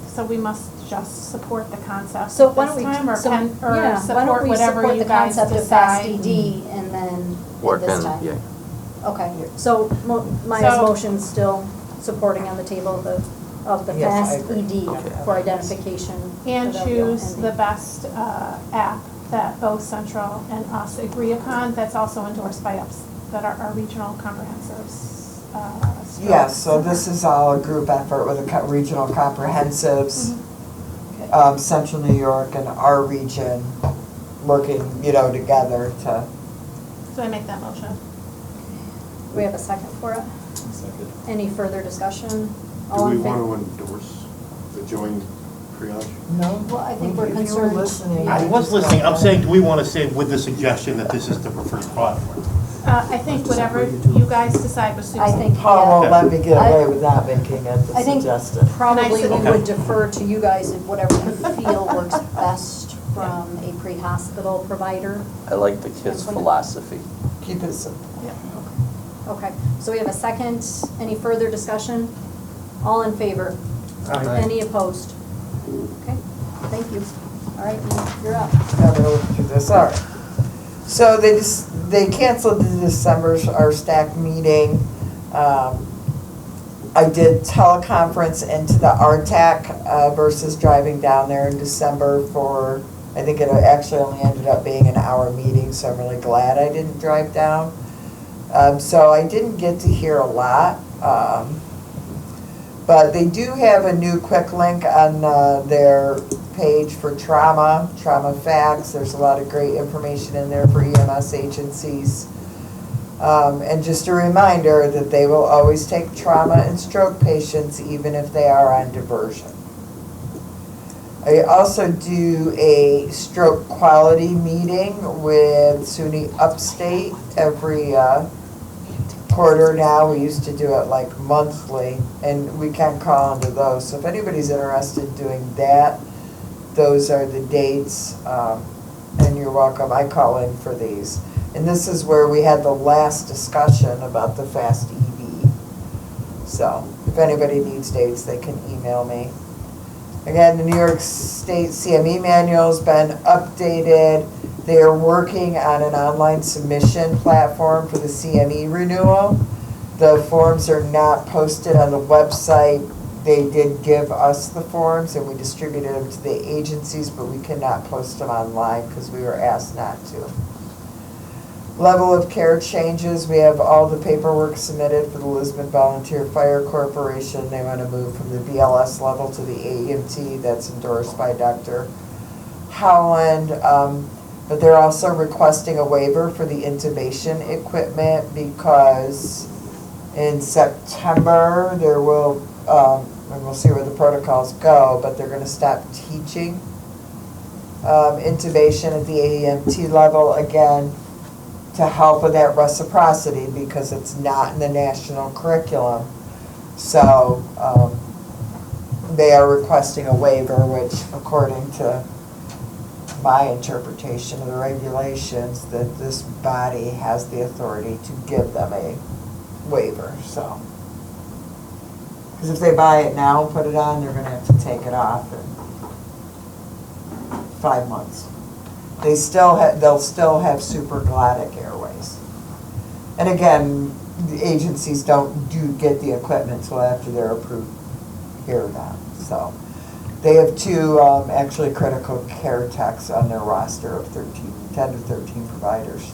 so we must just support the concept So this why don't we, time, or so, can, yeah, or why don't support we whatever support you the guys concept of FAST decide. ED and then Work this on, time? yeah. Okay, so Maya's So- motion's still supporting on the table of the Yes, I FAST agree. ED Okay. for identification. And of choose and- the best app that both Central and us agree upon, that's also endorsed by us, that are our regional comprehensives. Yes, so this is all a group effort with the regional comprehensives, Central New York and our region working, together to. So I make that motion. Do we have a second for it? Second. Any further discussion? Do All we in want favor? to endorse the joint triage? No. Well, I think we're If you were concerned. listening, I you was just listening, don't I'm know. saying, do we want to say with the suggestion that this is the preferred platform? I think whatever you guys decide was I suitable. think, Paul won't yeah. let me get away with not making it the I think suggested. probably we Okay. would defer to you guys if whatever you feel works best from a pre-hospital provider. I like the KISS philosophy. Keep it simple. Okay, so we have a second. Any further discussion? All in favor? Aye. Any opposed? Okay, thank you. All right, you're up. Now we're looking through this, all right. So they canceled our stack meeting. I did teleconference into the RTAC versus driving down there in December for, I think it actually only ended up being an hour meeting, so I'm really glad I didn't drive down. So I didn't get to hear a lot. But they do have a new quick link on their page for trauma facts. There's a lot of great information in there for EMS agencies. And just a reminder that they will always take trauma and stroke patients even if they are on diversion. I also do a stroke quality meeting with SUNY Upstate every quarter now. We used to do it like monthly, and we can call into those. So if anybody's interested in doing that, those are the dates, and you're welcome. I call in for these. And this is where we had the last discussion about the FAST ED. So if anybody needs dates, they can email me. Again, the New York State CME manual's been updated. They are working on an online submission platform for the CME renewal. The forms are not posted on the website. They did give us the forms and we distributed them to the agencies, but we cannot post them online because we were asked not to. Level of care changes, we have all the paperwork submitted for the Lisbon Volunteer Fire Corporation. They want to move from the BLS level to the AEMT, that's endorsed by Dr. Howland. But they're also requesting a waiver for the intubation equipment because in September there will, and we'll see where the protocols go, but they're going to stop teaching intubation at the AEMT level again, to help with that reciprocity because it's not in the national curriculum. So they are requesting a waiver, which according to my interpretation of the regulations, that this body has the authority to give them a waiver, so. Because if they buy it now and put it on, they're gonna have to take it off in 5 months. They'll still have supraglottic airways. And again, the agencies do get the equipment until after they're approved here or not. So they have 2 actually critical care techs on their roster of 10 to 13 providers.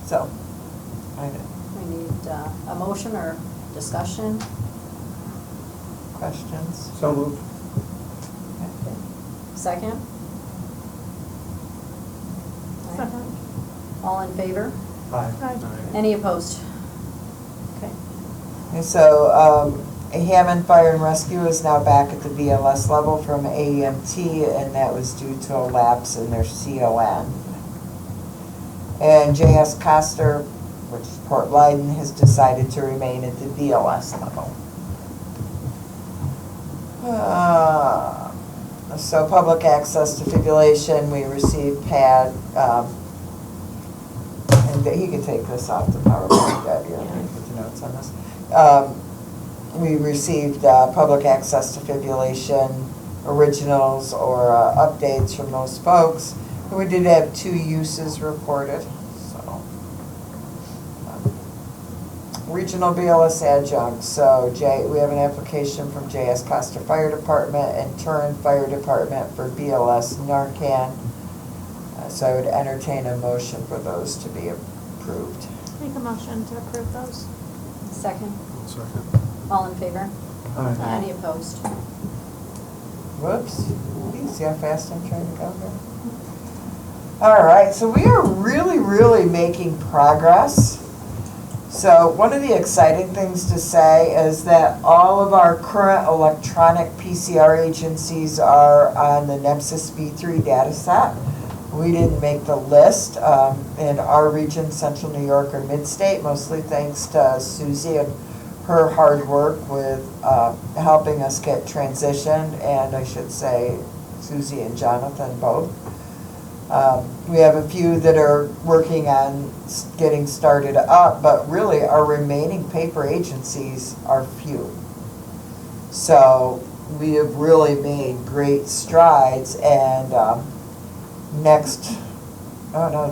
So, I know. We need a motion or discussion. Questions? So moved. Okay. Second? Second. All in favor? Aye. Any opposed? Okay. And so Hammond Fire and Rescue is now back at the VLS level from AEMT, and that was due to a lapse in their CON. And JS Coster, which is Port Leyden, has decided to remain at the VLS level. So public access defibrillation, we received Pat, and he can take this off the PowerPoint, Deb, you don't need to put the notes on this. We received public access defibrillation originals or updates from those folks. And we did have 2 uses reported. So, regional BLS adjuncts. So we have an application from JS Costa Fire Department and Turin Fire Department for BLS Narcan. So I would entertain a motion for those to be approved. Make a motion to approve those. Second? Second. All in favor? Aye. Any opposed? Whoops. You see how fast I'm trying to go here? All right, so we are really making progress. So one of the exciting things to say is that all of our current electronic PCR agencies are on the NEPSIS V3 data set. We didn't make the list in our region, Central New York or Mid-State, mostly thanks to Susie and her hard work with helping us get transitioned, and I should say Susie and Jonathan both. We have a few that are working on getting started up, but really our remaining paper agencies are few. So we have really made great strides, and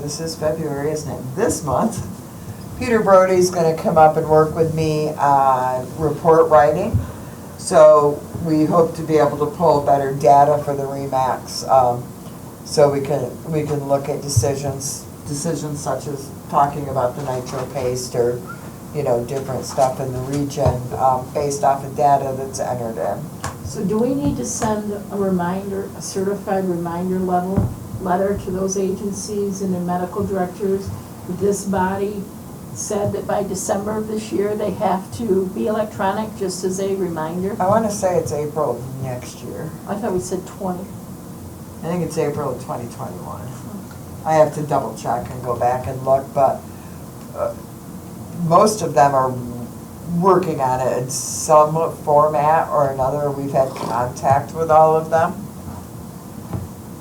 this is February, isn't it? This month, Peter Brody's going to come up and work with me on report writing. So we hope to be able to pull better data for the REMACs, so we can look at decisions such as talking about the nitro paste or different stuff in the region based off of data that's entered in. So do we need to send a reminder, a certified reminder letter to those agencies and their medical directors? This body said that by December of this year, they have to be electronic, just as a reminder? I want to say it's April of next year. I thought we said 20. I think it's April of 2021. I have to double check and go back and look, but most of them are working on it in some format or another. We've had contact with all of them.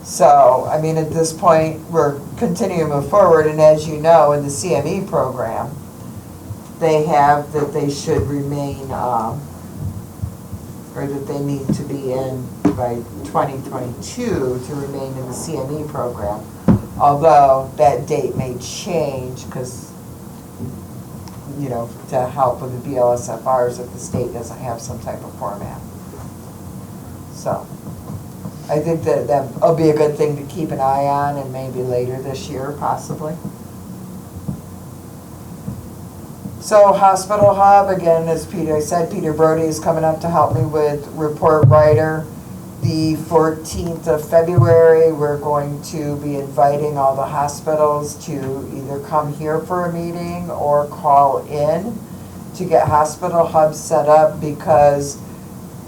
So, I mean, at this point, we're continuing to move forward, and as you know, in the CME program, they have that they should remain, or that they need to be in by 2022 to remain in the CME program. Although that date may change because, to help with the BLSFRs if the state doesn't have some type of format. So, I think that that'll be a good thing to keep an eye on, and maybe later this year, possibly. So Hospital Hub, again, as Peter said, Peter Brody is coming up to help me with report writer. The 14th of February, we're going to be inviting all the hospitals to either come here for a meeting or call in to get Hospital Hub set up, because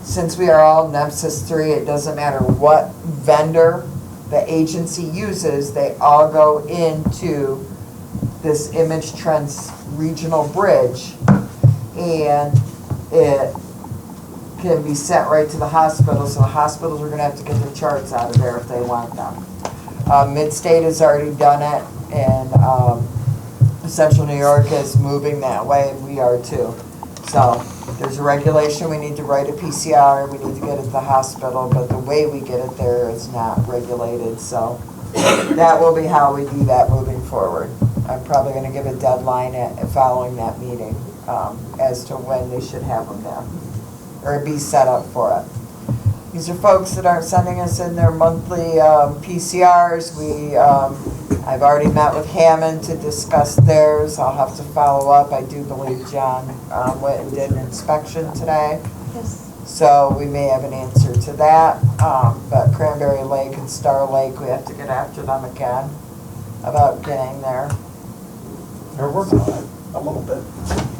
since we are all NEMSIS 3, it doesn't matter what vendor the agency uses, they all go into this Image Trends regional bridge, and it can be sent right to the hospital, so the hospitals are gonna have to get their charts out of there if they want them. Mid-State has already done it, and Central New York is moving that way, and we are too. So there's a regulation, we need to write a PCR, we need to get it to the hospital, but the way we get it there is not regulated, so that will be how we do that moving forward. I'm probably gonna give a deadline following that meeting as to when they should have them there, or be set up for it. These are folks that aren't sending us in their monthly PCRs. I've already met with Hammond to discuss theirs. I'll have to follow up. I do believe John went and did an inspection today. Yes. So we may have an answer to that. But Cranberry Lake and Star Lake, we have to get after them again about getting there. They're working on it a little bit.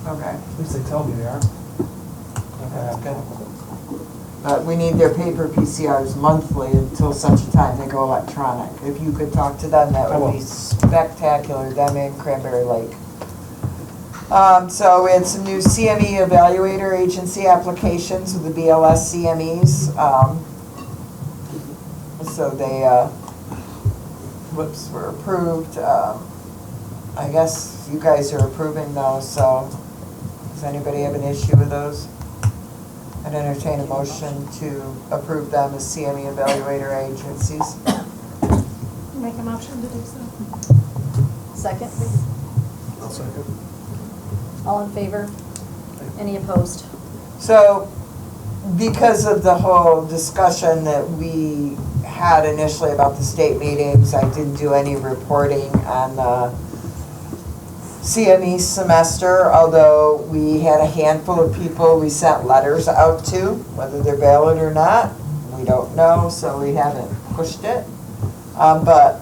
Okay. At least they tell me they are. That's good. But we need their paper PCRs monthly until such a time they go electronic. If you could talk to them, that would be spectacular, them in Cranberry Lake. So we had some new CME evaluator agency applications with the BLS CMEs. So they, were approved. I guess you guys are approving those, so does anybody have an issue with those? I'd entertain a motion to approve them as CME evaluator agencies. Make a motion to do so. Second? I'll second. All in favor? Any opposed? So, because of the whole discussion that we had initially about the state meetings, I didn't do any reporting on the CME semester, although we had a handful of people we sent letters out to, whether they're valid or not, we don't know, so we haven't pushed it. But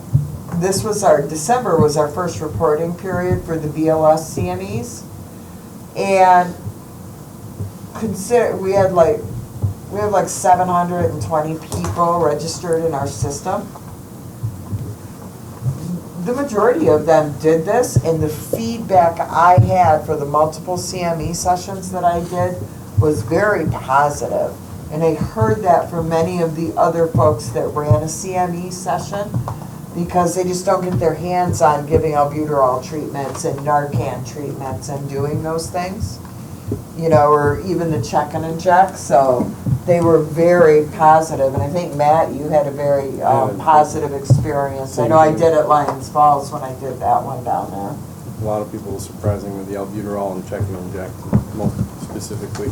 this was December was our first reporting period for the BLS CMEs. And we have like 720 people registered in our system. The majority of them did this, and the feedback I had for the multiple CME sessions that I did was very positive. And I heard that from many of the other folks that ran a CME session, because they just don't get their hands on giving albuterol treatments and Narcan treatments and doing those things, or even the check and inject. So they were very positive, and I think, Matt, you had a very positive experience. I know I did at Lions Falls when I did that one down there. A lot of people surprising with the albuterol and check and inject, most specifically.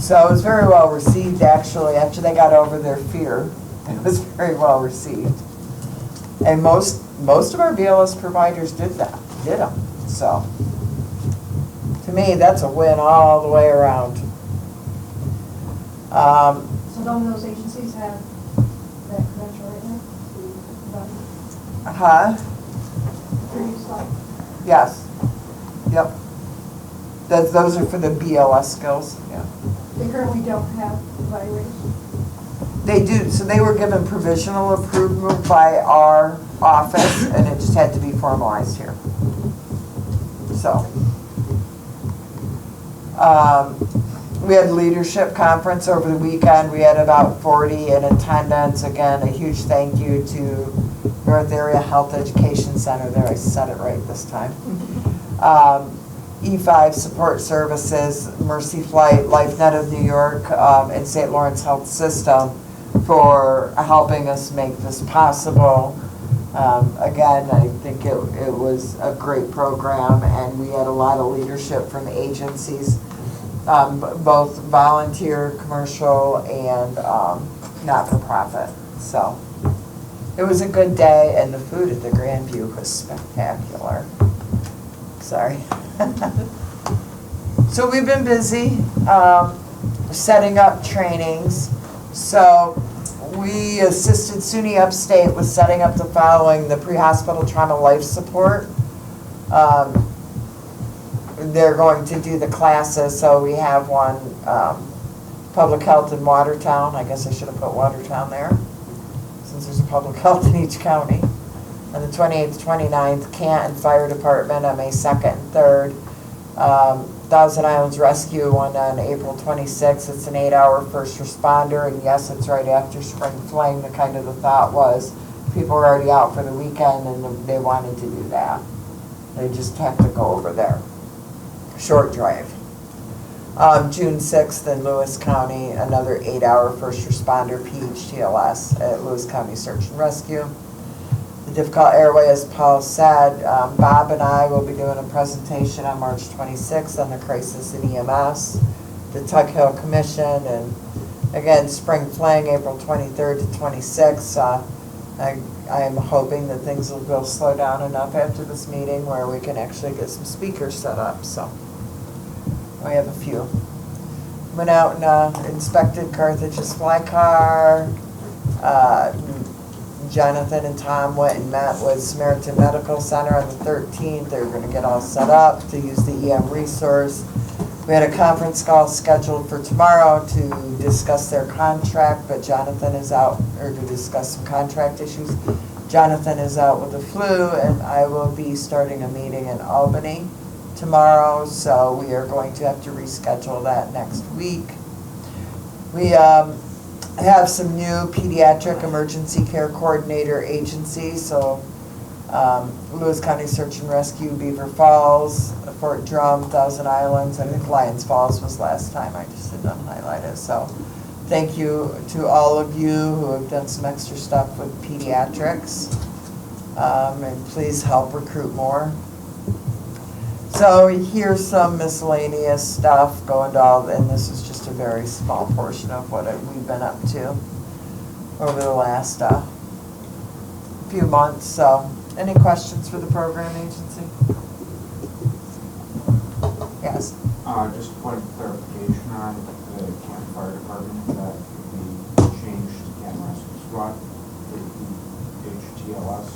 So it was very well received, actually, after they got over their fear. It was very well received. And most of our BLS providers did them. So to me, that's a win all the way around. So none of those agencies have that credential right now? Huh? Previous slide. Yes. Yep. Those are for the BLS skills, yeah. They currently don't have evaluators. They do, so they were given provisional approval by our office, and it just had to be formalized here. So. We had a leadership conference over the weekend. We had about 40 in attendance. Again, a huge thank you to North Area Health Education Center there. I said it right this time. E5 Support Services, Mercy Flight, LifeNet of New York, and St. Lawrence Health System for helping us make this possible. Again, I think it was a great program, and we had a lot of leadership from agencies, both volunteer, commercial, and not-for-profit, so. It was a good day, and the food at the Grandview was spectacular. Sorry. So we've been busy setting up trainings. So we assisted SUNY Upstate with setting up the following: the pre-hospital trauma life support. They're going to do the classes, so we have one, public health in Watertown. I guess I should have put Watertown there, since there's a public health in each county. And the 28th, 29th, Canton Fire Department on May 2nd and 3rd. Thousand Islands Rescue one on April 26th. It's an 8-hour first responder, and yes, it's right after Spring Fling. The kind of the thought was people were already out for the weekend and they wanted to do that. They just have to go over there. Short drive. June 6th in Lewis County, another 8-hour first responder PHTLS at Lewis County Search and Rescue. The difficult airway, as Paul said, Bob and I will be doing a presentation on March 26th on the crisis in EMS, the Tug Hill Commission, and again, Spring Fling, April 23rd to 26th. I am hoping that things will slow down enough after this meeting where we can actually get some speakers set up, so. We have a few. Went out and inspected Carthage's fly car. Jonathan and Tom went and met with Samaritan Medical Center on the 13th. They were going to get all set up to use the EM resource. We had a conference call scheduled for tomorrow to discuss their contract, but Jonathan is out, or to discuss some contract issues. Jonathan is out with the flu, and I will be starting a meeting in Albany tomorrow, so we are going to have to reschedule that next week. We have some new pediatric emergency care coordinator agencies, so Lewis County Search and Rescue, Beaver Falls, Fort Drum, Thousand Islands. I think Lions Falls was last time, I just did not highlight it. So thank you to all of you who have done some extra stuff with pediatrics, and please help recruit more. So here's some miscellaneous stuff going to all, and this is just a very small portion of what we've been up to over the last few months. So any questions for the program agency? Yes? Just a point of clarification on the Canton Fire Department, that we changed to Canton Rescue Squad, the HTLS.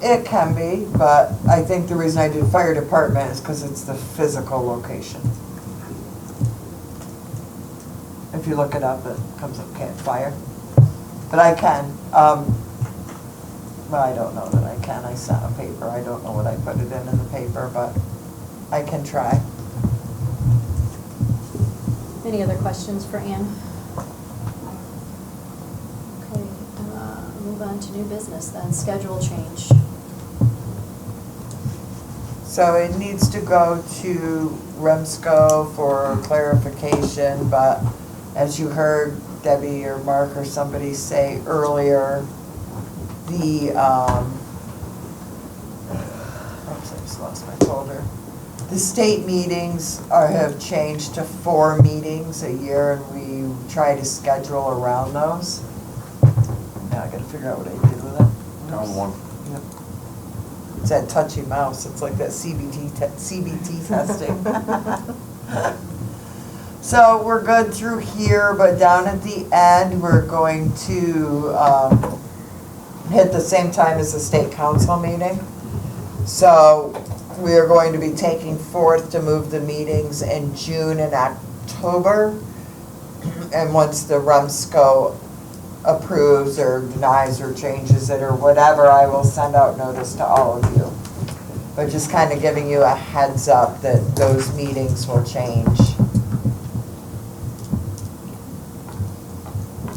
It can be, but I think the reason I did fire department is because it's the physical location. If you look it up, it comes up Canton Fire. But I can. Well, I don't know that I can. I sent a paper. I don't know what I put it in the paper, but I can try. Any other questions for Ann? Okay, move on to new business then, schedule change. So it needs to go to REMSCO for clarification, but as you heard Debbie or Mark or somebody say earlier, the, oops, I just lost my folder. The state meetings have changed to 4 meetings a year, and we try to schedule around those. Now I gotta figure out what I did with it. Down one. Yep. It's that touchy mouse. It's like that CBT testing. So we're good through here, but down at the end, we're going to hit the same time as the state council meeting. So we are going to be taking forth to move the meetings in June and October. And once the REMSCO approves or denies or changes it or whatever, I will send out notice to all of you. But just kind of giving you a heads up that those meetings will change.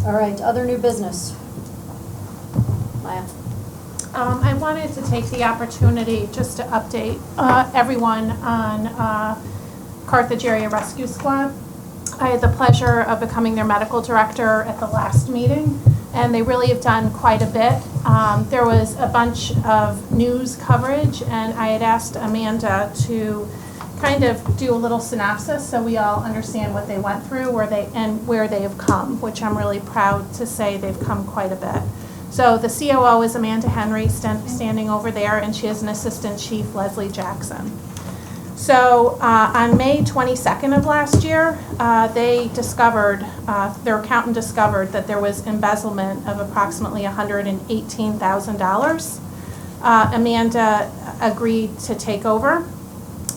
All right, other new business. Maya. I wanted to take the opportunity just to update everyone on Carthage Area Rescue Squad. I had the pleasure of becoming their medical director at the last meeting, and they really have done quite a bit. There was a bunch of news coverage, and I had asked Amanda to kind of do a little synopsis so we all understand what they went through, where they have come, which I'm really proud to say they've come quite a bit. So the COO is Amanda Henry, standing over there, and she has an assistant chief, Leslie Jackson. So on May 22nd of last year, they discovered, their accountant discovered that there was embezzlement of approximately $118,000. Amanda agreed to take over.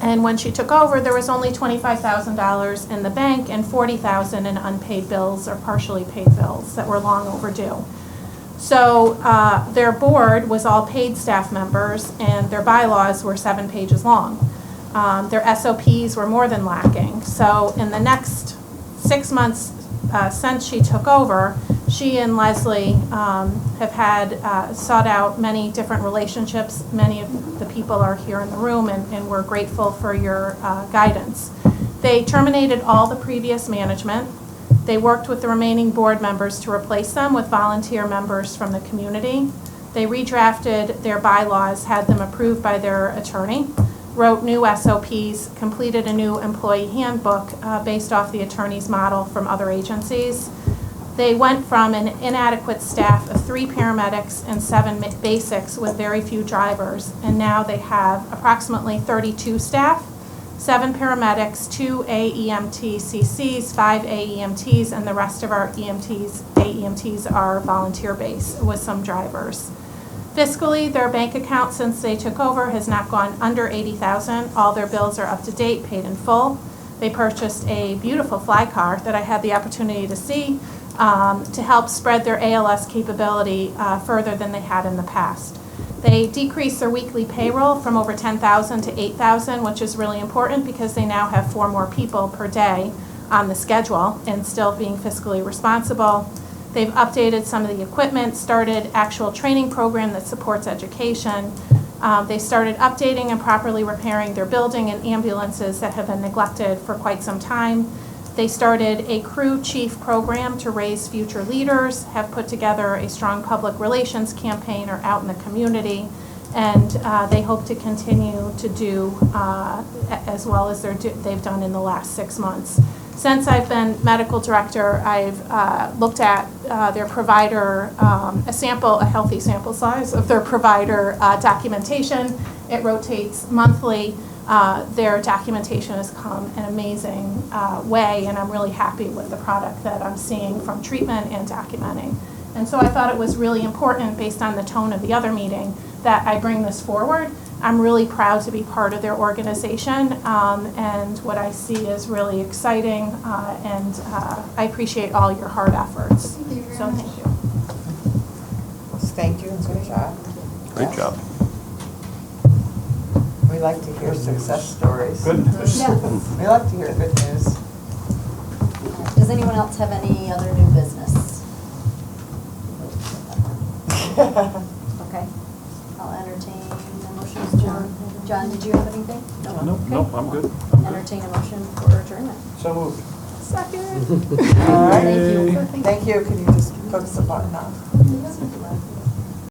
And when she took over, there was only $25,000 in the bank and $40,000 in unpaid bills or partially paid bills that were long overdue. So their board was all paid staff members, and their bylaws were 7 pages long. Their SOPs were more than lacking. So in the next 6 months since she took over, she and Leslie have had sought out many different relationships. Many of the people are here in the room, and we're grateful for your guidance. They terminated all the previous management. They worked with the remaining board members to replace them with volunteer members from the community. They redrafted their bylaws, had them approved by their attorney, wrote new SOPs, completed a new employee handbook based off the attorney's model from other agencies. They went from an inadequate staff of 3 paramedics and 7 basics with very few drivers, and now they have approximately 32 staff, 7 paramedics, 2 AEMT CCs, 5 AEMTs, and the rest of our AEMTs are volunteer-based with some drivers. Fiscally, their bank account since they took over has not gone under $80,000. All their bills are up to date, paid in full. They purchased a beautiful fly car that I had the opportunity to see to help spread their ALS capability further than they had in the past. They decreased their weekly payroll from over 10,000 to 8,000, which is really important because they now have 4 more people per day on the schedule and still being fiscally responsible. They've updated some of the equipment, started actual training program that supports education. They started updating and properly repairing their building and ambulances that have been neglected for quite some time. They started a crew chief program to raise future leaders, have put together a strong public relations campaign or out in the community, and they hope to continue to do as well as they've done in the last 6 months. Since I've been medical director, I've looked at their provider, a healthy sample size of their provider documentation. It rotates monthly. Their documentation has come an amazing way, and I'm really happy with the product that I'm seeing from treatment and documenting. And so I thought it was really important, based on the tone of the other meeting, that I bring this forward. I'm really proud to be part of their organization, and what I see is really exciting, and I appreciate all your hard efforts. Thank you very So much. thank you. Thank you and good job. Great job. We like to hear success stories. Good news. Yeah. We like to hear good news. Does anyone else have any other new business? Okay, I'll entertain a motion. John, did you have anything? Nope, I'm good. Entertain a motion for adjournment. So moved. Second. All right. Thank you. Thank you. Can you just focus the button on?